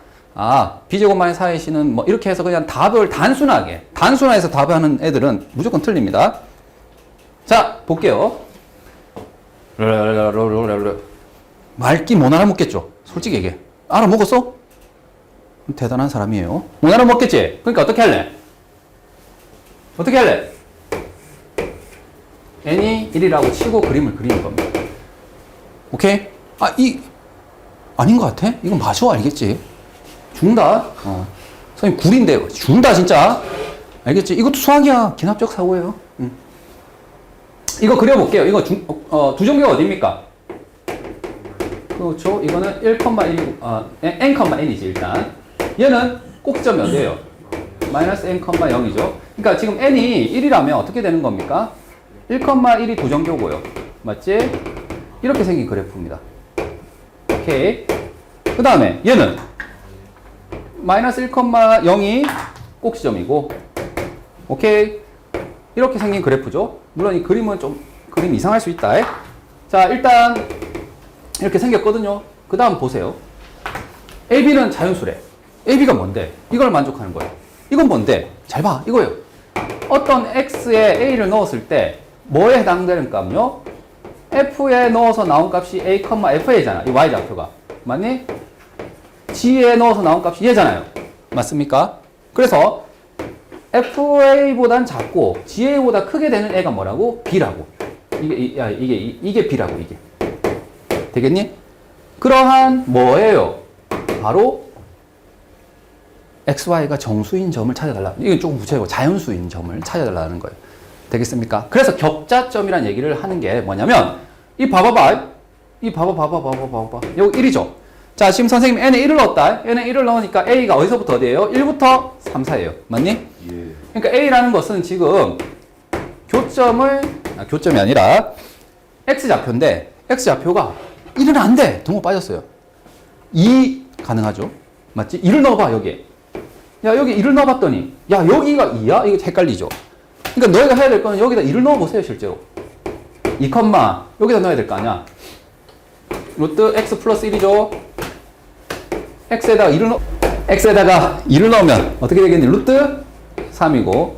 b제곱 마이너스 4의 c는 뭐 이렇게 해서 그냥 답을 단순화해서 답하는 애들은 무조건 틀립니다. 자, 볼게요. 말기 못 알아먹겠죠? 솔직히 얘기해. 알아먹었어? 대단한 사람이에요. 못 알아먹겠지? 그러니까 어떻게 할래? n이 1이라고 치고 그림을 그리는 겁니다. 오케이? 아닌 것 같아? 이건 맞아, 알겠지? 죽는다. 선생님, 굴인데, 죽는다, 진짜. 알겠지? 이것도 수학이야. 기납적 사고예요. 이거 그려볼게요. 이거 두 종류가 어디입니까? 그렇죠. 이거는 1,1이고, n,n이지, 일단. 얘는 꼭지점이 어디예요? 마이너스 n,0이죠. 그러니까 지금 n이 1이라면 어떻게 되는 겁니까? 1,1이 도정교고요. 맞지? 이렇게 생긴 그래프입니다. 오케이. 그 다음에 얘는 마이너스 1,0이 꼭지점이고, 오케이. 이렇게 생긴 그래프죠. 물론 이 그림은 좀 그림 이상할 수 있다. 자, 일단 이렇게 생겼거든요. 그 다음 보세요. AB는 자연수래. AB가 뭔데? 이걸 만족하는 거예요. 이건 뭔데? 잘 봐. 이거예요. 어떤 X에 A를 넣었을 때 뭐에 해당되는 값요? F에 넣어서 나온 값이 A, FA잖아. 이 Y좌표가. 맞니? G에 넣어서 나온 값이 얘잖아요. 맞습니까? 그래서 FA보단 작고 GA보다 크게 되는 애가 뭐라고? B라고. 이게 B라고, 이게. 되겠니? 그러한 뭐예요? 바로 XY가 정수인 점을 찾아달라. 이건 조금 구체적으로 자연수인 점을 찾아달라는 거예요. 되겠습니까? 그래서 격자점이란 얘기를 하는 게 뭐냐면, 이 봐봐봐. 여기 1이죠? 자, 지금 선생님이 n에 1을 넣었다. n에 1을 넣으니까 a가 어디서부터 어디예요? 1부터 3, 4예요. 맞니? 예. 그러니까 a라는 것은 지금 교점이 아니라 x좌표인데, x좌표가 1은 안 돼. 동호 빠졌어요. 2 가능하죠? 맞지? 2를 넣어봐, 여기에. 야, 여기 2를 넣어봤더니, 야, 여기가 2야? 이거 헷갈리죠? 그러니까 너희가 해야 될 거는 여기다 2를 넣어보세요, 실제로. 2, 여기다 넣어야 될 거 아니야? 루트 x 플러스 1이죠? x에다가 2를 넣으면 어떻게 되겠니? 루트 3이고,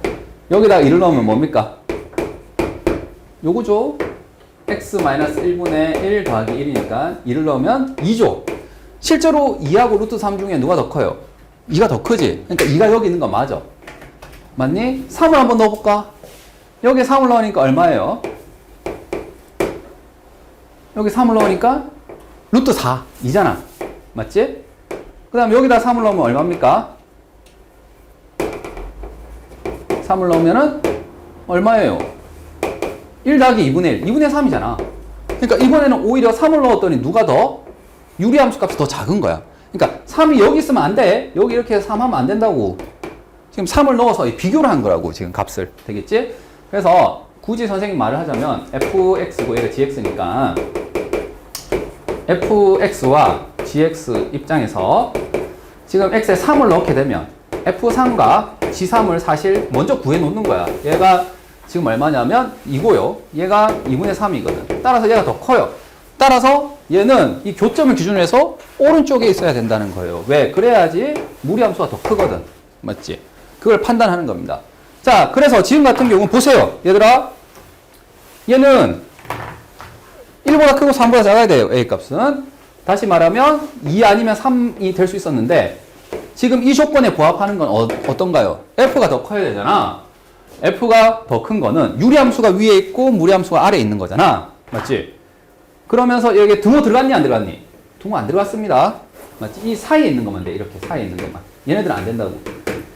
여기다가 2를 넣으면 뭡니까? 요거죠? x-1분의 1 더하기 1이니까 2를 넣으면 2죠? 실제로 2하고 루트 3 중에 누가 더 커요? 2가 더 크지? 그러니까 2가 여기 있는 거 맞아. 맞니? 3을 한번 넣어볼까? 여기 3을 넣으니까 얼마예요? 여기 3을 넣으니까 루트 4, 2잖아. 맞지? 그 다음 여기다 3을 넣으면 얼마입니까? 3을 넣으면은 얼마예요? 1 더하기 2분의 1, 2분의 3이잖아. 그러니까 이번에는 오히려 3을 넣었더니 누가 더? 유리함수 값이 더 작은 거야. 그러니까 3이 여기 있으면 안 돼. 여기 이렇게 3 하면 안 된다고. 지금 3을 넣어서 비교를 한 거라고, 지금 값을. 되겠지? 그래서 굳이 선생님 말을 하자면 fx고 얘가 gx니까 fx와 gx 입장에서 지금 x에 3을 넣게 되면 f3과 g3을 사실 먼저 구해 놓는 거야. 얘가 지금 얼마냐면 2고요. 얘가 2분의 3이거든. 따라서 얘가 더 커요. 따라서 얘는 이 교점을 기준으로 해서 오른쪽에 있어야 된다는 거예요. 왜? 그래야지 무리함수가 더 크거든. 맞지? 그걸 판단하는 겁니다. 자, 그래서 지금 같은 경우는 보세요. 얘들아. 얘는 1보다 크고 3보다 작아야 돼요. A 값은. 다시 말하면 2 아니면 3이 될 수 있었는데 지금 이 조건에 부합하는 건 어떤가요? F가 더 커야 되잖아. F가 더 큰 거는 유리함수가 위에 있고 무리함수가 아래에 있는 거잖아. 맞지? 그러면서 여기에 등호 들어갔니 안 들어갔니? 등호 안 들어갔습니다. 맞지? 이 사이에 있는 것만 돼. 이렇게 사이에 있는 것만. 얘네들은 안 된다고.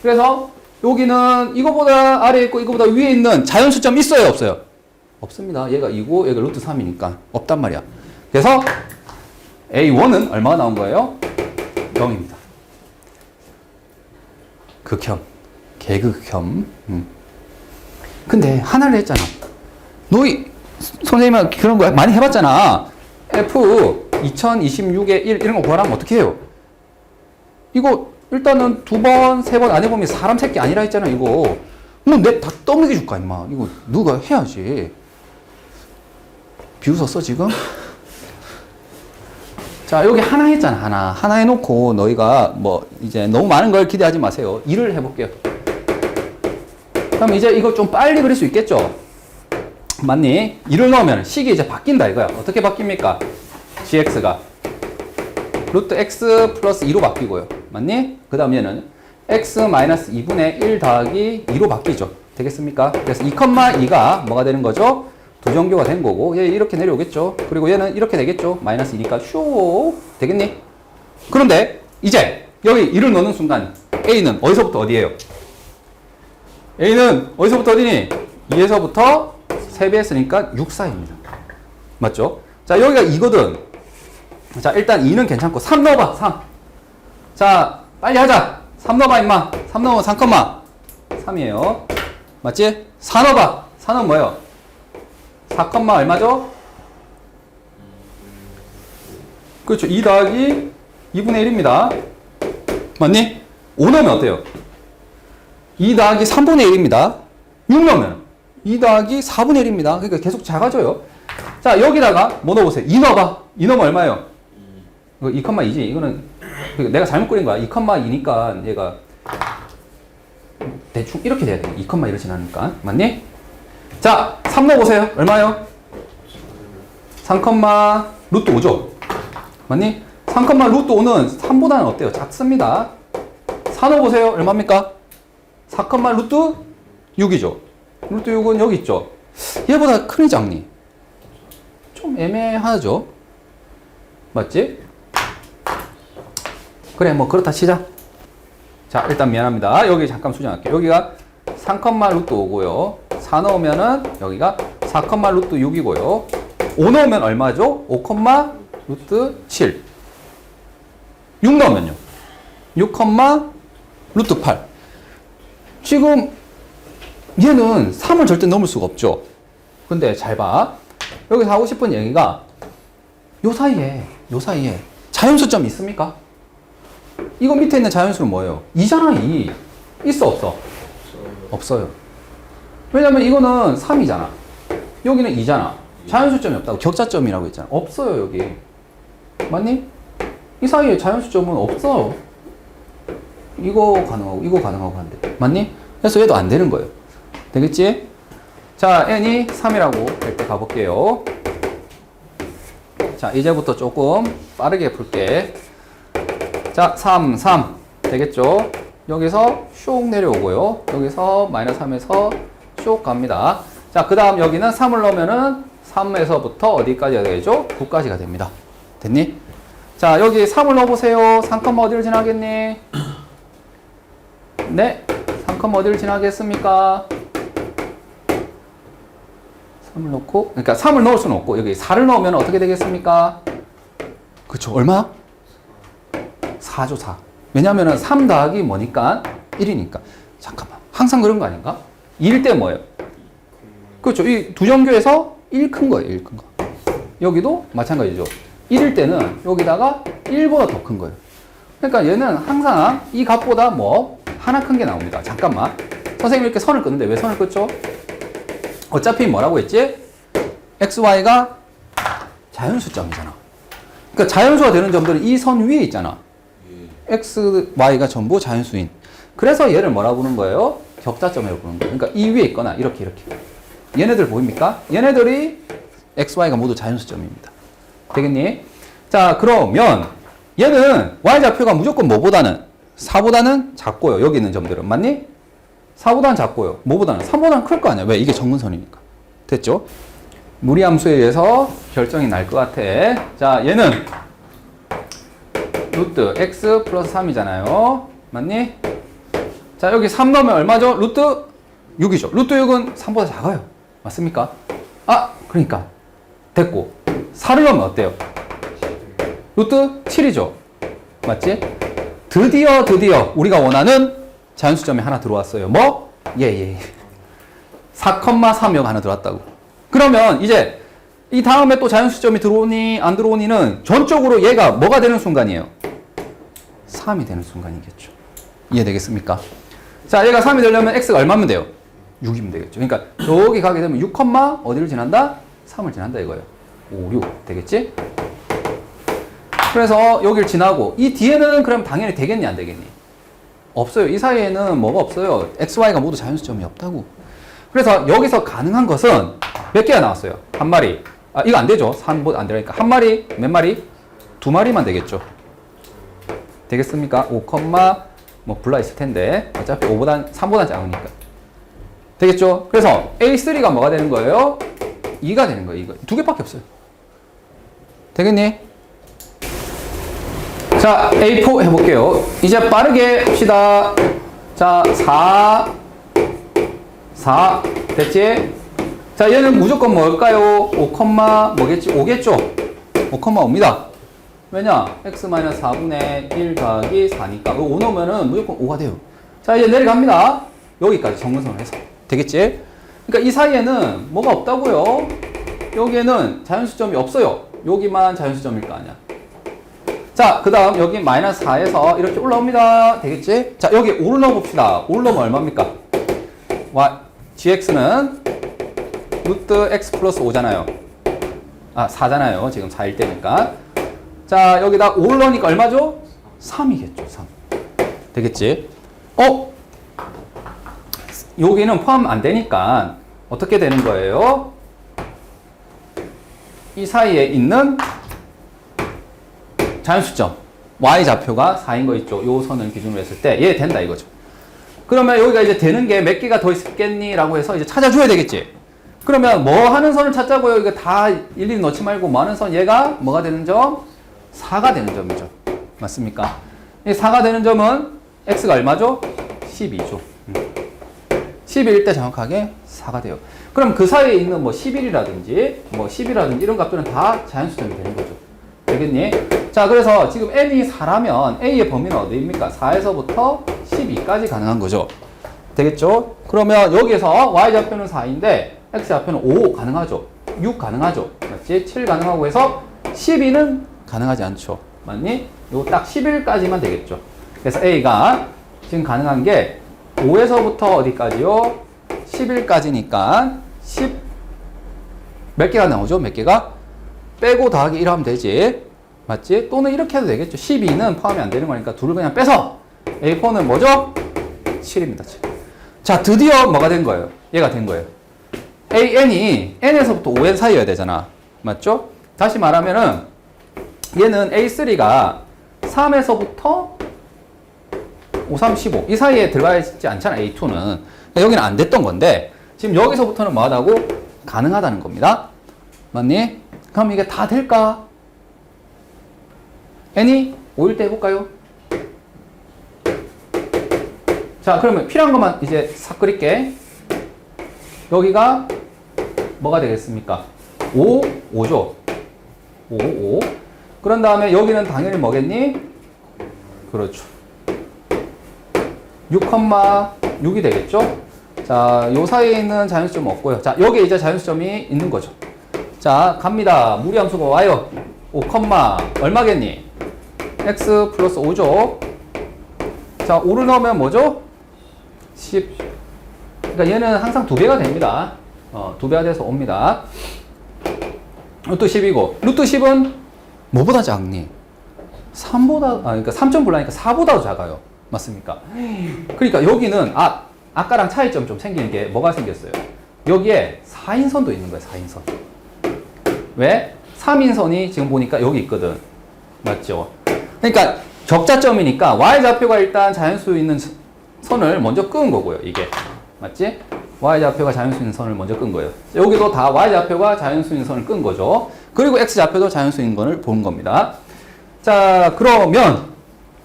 그래서 여기는 이거보다 아래에 있고 이거보다 위에 있는 자연수점 있어요 없어요? 없습니다. 얘가 2고 얘가 루트 3이니까 없단 말이야. 그래서 A1은 얼마가 나온 거예요? 0입니다. 극혐. 개극혐. 근데 하나를 했잖아. 너희 선생님은 그런 거 많이 해봤잖아. F 2026에 1 이런 거 구하라면 어떻게 해요? 이거 일단은 2번, 3번 안 해보면 사람 새끼 아니라 했잖아 이거. 뭐 내 다 떠먹여 줄까 임마. 이거 누가 해야지. 비웃었어 지금? 자, 여기 하나 했잖아. 하나 해놓고 너희가 뭐 이제 너무 많은 걸 기대하지 마세요. 2를 해볼게요. 그럼 이제 이거 좀 빨리 그릴 수 있겠죠? 맞니? 2를 넣으면 식이 이제 바뀐다 이거야. 어떻게 바뀝니까? gx가 루트 x 플러스 2로 바뀌고요. 맞니? 그 다음 얘는 x 마이너스 2분의 1 더하기 2로 바뀌죠. 되겠습니까? 그래서 2,2가 뭐가 되는 거죠? 도정교가 된 거고 얘 이렇게 내려오겠죠. 그리고 얘는 이렇게 되겠죠. 마이너스 2니까 쇼 되겠니? 그런데 이제 여기 2를 넣는 순간 A는 어디서부터 어디예요? A는 어디서부터 어디니? 2에서부터 3배 했으니까 6, 4입니다. 맞죠? 자, 여기가 2거든. 자, 일단 2는 괜찮고 3 넣어봐. 3. 자, 빨리 하자. 3 넣어봐 임마. 3 넣으면 3, 3이에요. 맞지? 4 넣어봐. 4는 뭐예요? 4, 얼마죠? 그렇죠. 2 더하기 2분의 1입니다. 맞니? 5 넣으면 어때요? 2 더하기 3분의 1입니다. 6 넣으면 2 더하기 4분의 1입니다. 그러니까 계속 작아져요. 자, 여기다가 뭐 넣어보세요. 2 넣어봐. 2 넣으면 얼마예요? 이거 2,2지. 이거는 내가 잘못 그린 거야. 2,2니까 얘가 대충 이렇게 돼야 돼. 2, 이러진 않으니까. 맞니? 자, 3 넣어보세요. 얼마요? 3, 루트 5죠. 맞니? 3, 루트 5는 3보다는 어때요? 작습니다. 4 넣어보세요. 얼마입니까? 4, 루트 6이죠. 루트 6은 여기 있죠. 얘보다 크니 작니? 좀 애매하죠. 맞지? 그래, 뭐 그렇다 치자. 자, 일단 미안합니다. 여기 잠깐 수정할게요. 여기가 3, 루트 5고요. 4 넣으면은 여기가 4, 루트 6이고요. 5 넣으면 얼마죠? 5, 루트 7. 6 넣으면요. 6, 루트 8. 지금 얘는 3을 절대 넘을 수가 없죠. 근데 잘 봐. 여기서 하고 싶은 얘기가 요 사이에 자연수점이 있습니까? 이거 밑에 있는 자연수는 뭐예요? 2잖아, 2. 있어, 없어? 없어요. 왜냐면 이거는 3이잖아. 여기는 2잖아. 자연수점이 없다고. 격자점이라고 했잖아. 없어요, 여기. 맞니? 이 사이에 자연수점은 없어. 이거 가능하고 한데. 맞니? 그래서 얘도 안 되는 거예요. 되겠지? 자, n이 3이라고 할 때 가볼게요. 자, 이제부터 조금 빠르게 풀게. 자, 3 되겠죠? 여기서 쇽 내려오고요. 여기서 마이너스 3에서 쇽 갑니다. 자, 그 다음 여기는 3을 넣으면은 3에서부터 어디까지가 되죠? 9까지가 됩니다. 됐니? 자, 여기 3을 넣어보세요. 3, 어디를 지나겠니? 네. 3, 어디를 지나겠습니까? 3을 넣고, 그러니까 3을 넣을 수는 없고, 여기 4를 넣으면 어떻게 되겠습니까? 그쵸. 얼마? 4죠, 4. 왜냐면은 3 더하기 뭐니까? 1이니까. 잠깐만. 항상 그런 거 아닌가? 2일 때 뭐예요? 그렇죠. 이 두 정교에서 1 큰 거예요, 1 큰 거. 여기도 마찬가지죠. 1일 때는 여기다가 1보다 더 큰 거예요. 그러니까 얘는 항상 이 값보다 뭐 하나 큰 게 나옵니다. 잠깐만. 선생님이 이렇게 선을 끄는데 왜 선을 끄죠? 어차피 뭐라고 했지? XY가 자연수점이잖아. 그러니까 자연수가 되는 점들은 이 선 위에 있잖아. X, Y가 전부 자연수인. 그래서 얘를 뭐라고 부르는 거예요? 격자점이라고 부르는 거예요. 그러니까 이 위에 있거나 이렇게. 얘네들 보입니까? 얘네들이 X, Y가 모두 자연수점입니다. 되겠니? 자, 그러면 얘는 Y좌표가 무조건 뭐보다는? 4보다는 작고요. 여기 있는 점들은. 맞니? 4보다는 작고요. 뭐보다는? 3보다는 클 거 아니야. 왜? 이게 정근선이니까. 됐죠? 무리함수에 의해서 결정이 날 것 같아. 자, 얘는 루트 x 플러스 3이잖아요. 맞니? 자, 여기 3 넣으면 얼마죠? 루트 6이죠. 루트 6은 3보다 작아요. 맞습니까? 아, 그러니까 됐고 4를 넣으면 어때요? 루트 7이죠. 맞지? 드디어 우리가 원하는 자연수점이 하나 들어왔어요. 뭐? 예. 4,3이 하나 들어왔다고. 그러면 이제 이 다음에 또 자연수점이 들어오니 안 들어오니는 전적으로 얘가 뭐가 되는 순간이에요? 3이 되는 순간이겠죠. 이해되겠습니까? 자, 얘가 3이 되려면 x가 얼마면 돼요? 6이면 되겠죠. 그러니까 저기 가게 되면 6, 어디를 지난다? 3을 지난다 이거예요. 5, 6 되겠지? 그래서 여기를 지나고 이 뒤에는 그럼 당연히 되겠니 안 되겠니? 없어요. 이 사이에는 뭐가 없어요. x, y가 모두 자연수점이 없다고. 그래서 여기서 가능한 것은 몇 개가 나왔어요? 한 마리. 아, 이거 안 되죠. 3보다 안 되니까. 한 마리, 몇 마리? 2마리만 되겠죠. 되겠습니까? 5, 뭐 불러 있을 텐데 어차피 3보다 작으니까. 되겠죠? 그래서 A3가 뭐가 되는 거예요? 2가 되는 거예요. 이거 두 개밖에 없어요. 되겠니? 자, A4 해볼게요. 이제 빠르게 합시다. 자, 4 됐지? 자, 얘는 무조건 뭘까요? 5, 뭐겠지? 5겠죠? 5,5입니다. 왜냐? x-4분의 1 더하기 4니까 5 넣으면은 무조건 5가 돼요. 자, 이제 내려갑니다. 여기까지 정근선을 해서. 되겠지? 그러니까 이 사이에는 뭐가 없다고요? 여기에는 자연수점이 없어요. 여기만 자연수점일 거 아니야. 자, 그 다음 여기 마이너스 4에서 이렇게 올라옵니다. 되겠지? 자, 여기 5를 넣어봅시다. 5를 넣으면 얼마입니까? gx는 루트 x 플러스 5잖아요. 아, 4잖아요. 지금 4일 때니까. 자, 여기다 5를 넣으니까 얼마죠? 3이겠죠. 3. 되겠지? 여기는 포함 안 되니까 어떻게 되는 거예요? 이 사이에 있는 자연수점 y좌표가 4인 거 있죠. 요 선을 기준으로 했을 때 얘 된다 이거죠. 그러면 여기가 이제 되는 게 몇 개가 더 있겠니? 라고 해서 이제 찾아줘야 되겠지. 그러면 뭐 하는 선을 찾자고요? 이거 다 일일이 넣지 말고 뭐 하는 선 얘가 뭐가 되는 점? 4가 되는 점이죠. 맞습니까? 이 4가 되는 점은 x가 얼마죠? 12죠. 11일 때 정확하게 4가 돼요. 그럼 그 사이에 있는 뭐 11이라든지 뭐 10이라든지 이런 값들은 다 자연수점이 되는 거죠. 되겠니? 자, 그래서 지금 n이 4라면 a의 범위는 어디입니까? 4에서부터 12까지 가능한 거죠. 되겠죠? 그러면 여기에서 y좌표는 4인데 x좌표는 5 가능하죠. 6 가능하죠. 맞지? 7 가능하고 해서 12는 가능하지 않죠. 맞니? 요 딱 11까지만 되겠죠. 그래서 a가 지금 가능한 게 5에서부터 어디까지요? 11까지니까 10 몇 개가 나오죠? 몇 개가? 빼고 더하기 1 하면 되지. 맞지? 또는 이렇게 해도 되겠죠. 12는 포함이 안 되는 거니까 둘을 그냥 빼서 A4는 뭐죠? 7입니다. 7. 자, 드디어 뭐가 된 거예요? 얘가 된 거예요. AN이 N에서부터 5N 사이여야 되잖아. 맞죠? 다시 말하면은 얘는 A3가 3에서부터 5, 3, 15. 이 사이에 들어가 있지 않잖아, A2는. 그러니까 여기는 안 됐던 건데, 지금 여기서부터는 뭐하다고? 가능하다는 겁니다. 맞니? 그럼 이게 다 될까? N이 5일 때 해볼까요? 자, 그러면 필요한 것만 이제 싹 그릴게. 여기가 뭐가 되겠습니까? 5, 5죠. 5, 5. 그런 다음에 여기는 당연히 뭐겠니? 그렇죠. 6,6이 되겠죠? 자, 요 사이에 있는 자연수점 없고요. 자, 여기에 이제 자연수점이 있는 거죠. 자, 갑니다. 무리함수가 와요. 5, 얼마겠니? x 플러스 5죠. 자, 5를 넣으면 뭐죠? 10. 그러니까 얘는 항상 2배가 됩니다. 2배가 돼서 옵니다. 루트 10이고, 루트 10은 뭐보다 작니? 3보다, 그러니까 3점 불라니까 4보다 작아요. 맞습니까? 그러니까 여기는, 아까랑 차이점 좀 생기는 게 뭐가 생겼어요? 여기에 4인선도 있는 거예요, 4인선. 왜? 3인선이 지금 보니까 여기 있거든. 맞죠? 그러니까 적자점이니까 y좌표가 일단 자연수 있는 선을 먼저 끄은 거고요, 이게. 맞지? y좌표가 자연수 있는 선을 먼저 끈 거예요. 여기도 다 y좌표가 자연수 있는 선을 끈 거죠. 그리고 x좌표도 자연수 있는 선을 본 겁니다. 자, 그러면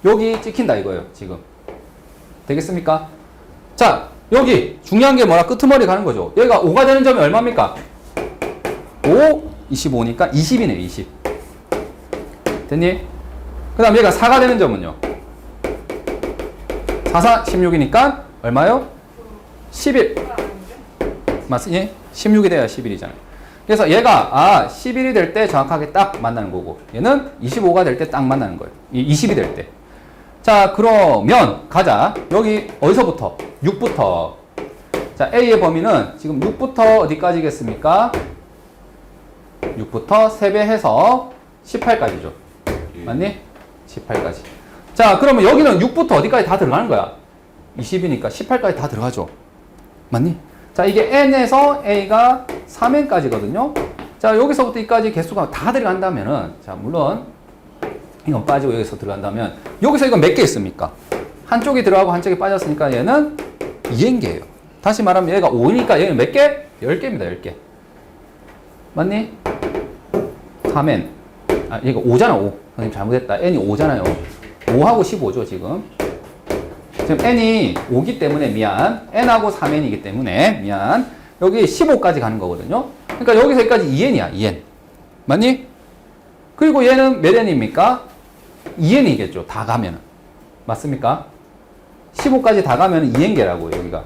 여기 찍힌다 이거예요, 지금. 되겠습니까? 자, 여기 중요한 게 뭐라? 끄트머리 가는 거죠. 여기가 5가 되는 점이 얼마입니까? 5, 25니까 20이네요, 20. 됐니? 그 다음 얘가 4가 되는 점은요? 4, 4, 16이니까 얼마요? 11. 맞지? 16이 돼야 11이잖아요. 그래서 얘가 11이 될 때 정확하게 딱 만나는 거고, 얘는 25가 될 때 딱 만나는 거예요. 20이 될 때. 자, 그러면 가자. 여기 어디서부터? 6부터. 자, A의 범위는 지금 6부터 어디까지겠습니까? 6부터 3배 해서 18까지죠. 맞니? 18까지. 자, 그러면 여기는 6부터 어디까지 다 들어가는 거야? 20이니까 18까지 다 들어가죠. 맞니? 자, 이게 n에서 a가 3n까지거든요. 자, 여기서부터 이까지 개수가 다 들어간다면은, 자, 물론 이건 빠지고 여기서 들어간다면, 여기서 이건 몇 개 있습니까? 한쪽이 들어가고 한쪽이 빠졌으니까 얘는 2n개예요. 다시 말하면 얘가 5니까 얘는 몇 개? 10개입니다, 10개. 맞니? 3n. 얘가 5잖아, 5. 선생님 잘못했다. n이 5잖아요. 5하고 15죠, 지금. 지금 n이 5기 때문에 미안. n하고 3n이기 때문에 미안. 여기 15까지 가는 거거든요. 그러니까 여기서 여기까지 2n이야, 2n. 맞니? 그리고 얘는 몇 n입니까? 2n이겠죠. 다 가면은. 맞습니까? 15까지 다 가면은 2n개라고, 여기가.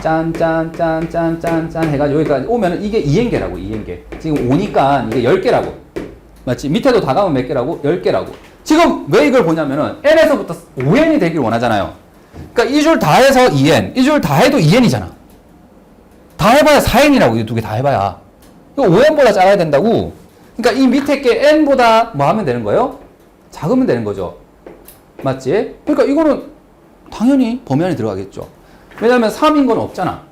짠 해가지고 여기까지 오면은 이게 2n개라고, 2n개. 지금 5니까 이게 10개라고. 맞지? 밑에도 다 가면 몇 개라고? 10개라고. 지금 왜 이걸 보냐면은 n에서부터 5n이 되길 원하잖아요. 그러니까 이 줄 다 해서 2n, 이 줄 다 해도 2n이잖아. 다 해봐야 4n이라고, 이 두 개 다 해봐야. 이거 5n보다 작아야 된다고. 그러니까 이 밑에 게 n보다 뭐 하면 되는 거예요? 작으면 되는 거죠. 맞지? 그러니까 이거는 당연히 범위 안에 들어가겠죠. 왜냐면 3인 건 없잖아.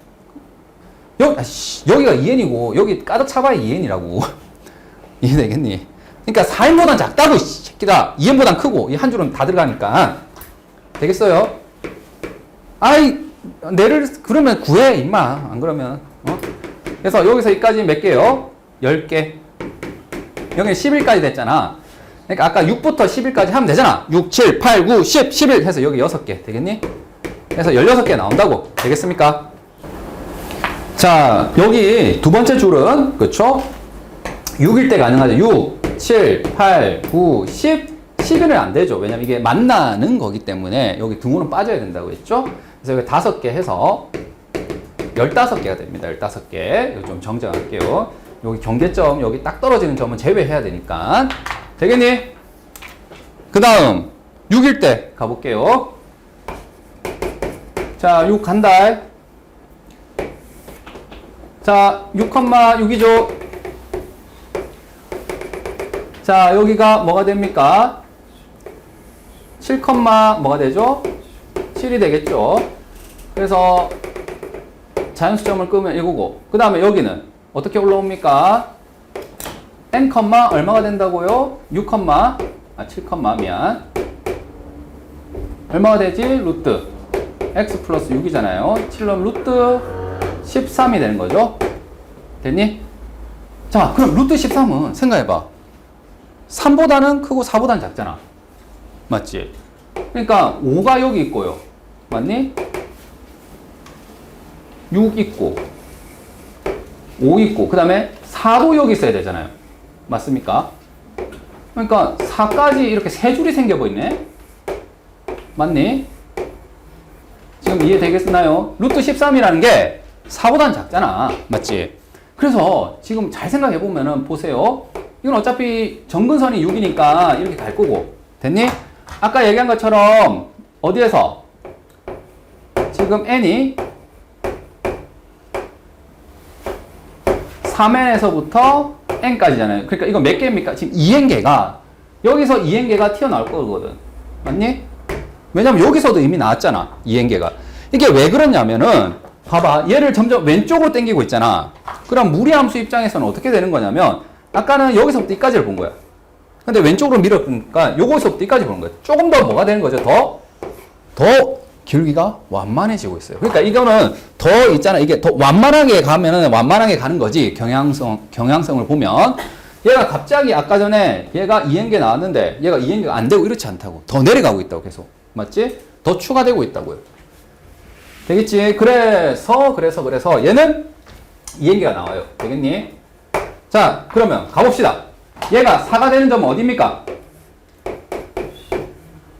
여기가 2n이고 여기 가득 차봐야 2n이라고. 이해되겠니? 그러니까 4n보단 작다고, 새끼다. 2n보단 크고 이 한 줄은 다 들어가니까. 되겠어요? 아이, 내를 그러면 구해 임마. 안 그러면 그래서 여기서 여기까지 몇 개요? 10개. 여기 11까지 됐잖아. 그러니까 아까 6부터 11까지 하면 되잖아. 6, 7, 8, 9, 10, 11 해서 여기 6개 되겠니? 그래서 16개 나온다고. 되겠습니까? 자, 여기 두 번째 줄은 그쵸? 6일 때 가능하죠. 6, 7, 8, 9, 10, 11은 안 되죠. 왜냐면 이게 만나는 거기 때문에 여기 등호는 빠져야 된다고 했죠? 그래서 여기 5개 해서 15개가 됩니다. 15개. 이거 좀 정정할게요. 여기 경계점, 여기 딱 떨어지는 점은 제외해야 되니까. 되겠니? 그 다음 6일 때 가볼게요. 자, 6 간다. 자, 6,6이죠. 자, 여기가 뭐가 됩니까? 7, 뭐가 되죠? 7이 되겠죠. 그래서 자연수점을 끄면 199. 그 다음에 여기는 어떻게 올라옵니까? n, 얼마가 된다고요? 6, 7, 미안. 얼마가 되지? 루트 x 플러스 6이잖아요. 7럼 루트 13이 되는 거죠. 됐니? 자, 그럼 루트 13은 생각해봐. 3보다는 크고 4보다는 작잖아. 맞지? 그러니까 5가 여기 있고요. 맞니? 6 있고 5 있고 그 다음에 4도 여기 있어야 되잖아요. 맞습니까? 그러니까 4까지 이렇게 세 줄이 생겨버리네. 맞니? 지금 이해되겠나요? 루트 13이라는 게 4보다는 작잖아. 맞지? 그래서 지금 잘 생각해보면은 보세요. 이건 어차피 정근선이 6이니까 이렇게 갈 거고. 됐니? 아까 얘기한 것처럼 어디에서? 지금 n이 3n에서부터 n까지잖아요. 그러니까 이거 몇 개입니까? 지금 2n개가 여기서 2n개가 튀어나올 거거든. 맞니? 왜냐면 여기서도 이미 나왔잖아. 2n개가. 이게 왜 그러냐면은 봐봐. 얘를 점점 왼쪽으로 당기고 있잖아. 그럼 무리함수 입장에서는 어떻게 되는 거냐면 아까는 여기서부터 이까지를 본 거야. 근데 왼쪽으로 밀어보니까 요거서부터 이까지 보는 거야. 조금 더 뭐가 되는 거죠? 더 길기가 완만해지고 있어요. 그러니까 이거는 더 있잖아. 이게 더 완만하게 가면은 완만하게 가는 거지. 경향성을 보면. 얘가 갑자기 아까 전에 얘가 2n개 나왔는데 얘가 2n개가 안 되고 이렇지 않다고. 더 내려가고 있다고 계속. 맞지? 더 추가되고 있다고요. 되겠지? 그래서 얘는 2n개가 나와요. 되겠니? 자, 그러면 가봅시다. 얘가 4가 되는 점은 어디입니까?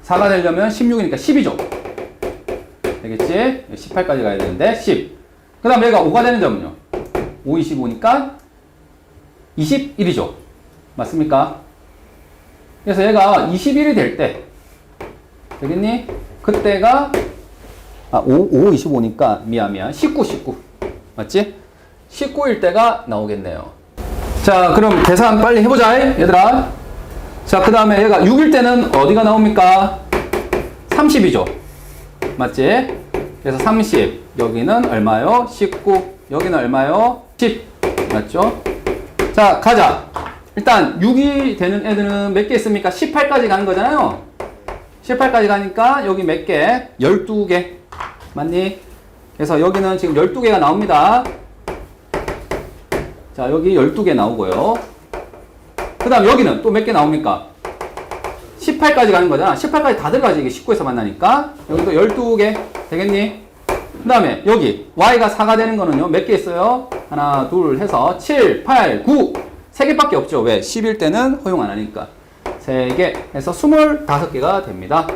4가 되려면 16이니까 10이죠. 되겠지? 18까지 가야 되는데 10. 그 다음 얘가 5가 되는 점은요? 5, 25니까 21이죠. 맞습니까? 그래서 얘가 21이 될 때 되겠니? 그때가 5, 25니까 미안 19 맞지? 19일 때가 나오겠네요. 자, 그럼 계산 빨리 해보자 얘들아. 자, 그 다음에 얘가 6일 때는 어디가 나옵니까? 30이죠. 맞지? 그래서 30 여기는 얼마요? 19 여기는 얼마요? 10 맞죠? 자, 가자. 일단 6이 되는 애들은 몇 개 있습니까? 18까지 가는 거잖아요. 18까지 가니까 여기 몇 개? 12개 맞니? 그래서 여기는 지금 12개가 나옵니다. 자, 여기 12개 나오고요. 그 다음 여기는 또 몇 개 나옵니까? 18까지 가는 거잖아. 18까지 다 들어가지. 이게 19에서 만나니까. 여기도 12개 되겠니? 그 다음에 여기 y가 4가 되는 거는요. 몇 개 있어요? 하나, 둘 해서 7, 8, 9. 3개밖에 없죠. 왜? 10일 때는 허용 안 하니까. 3개 해서 25개가 됩니다.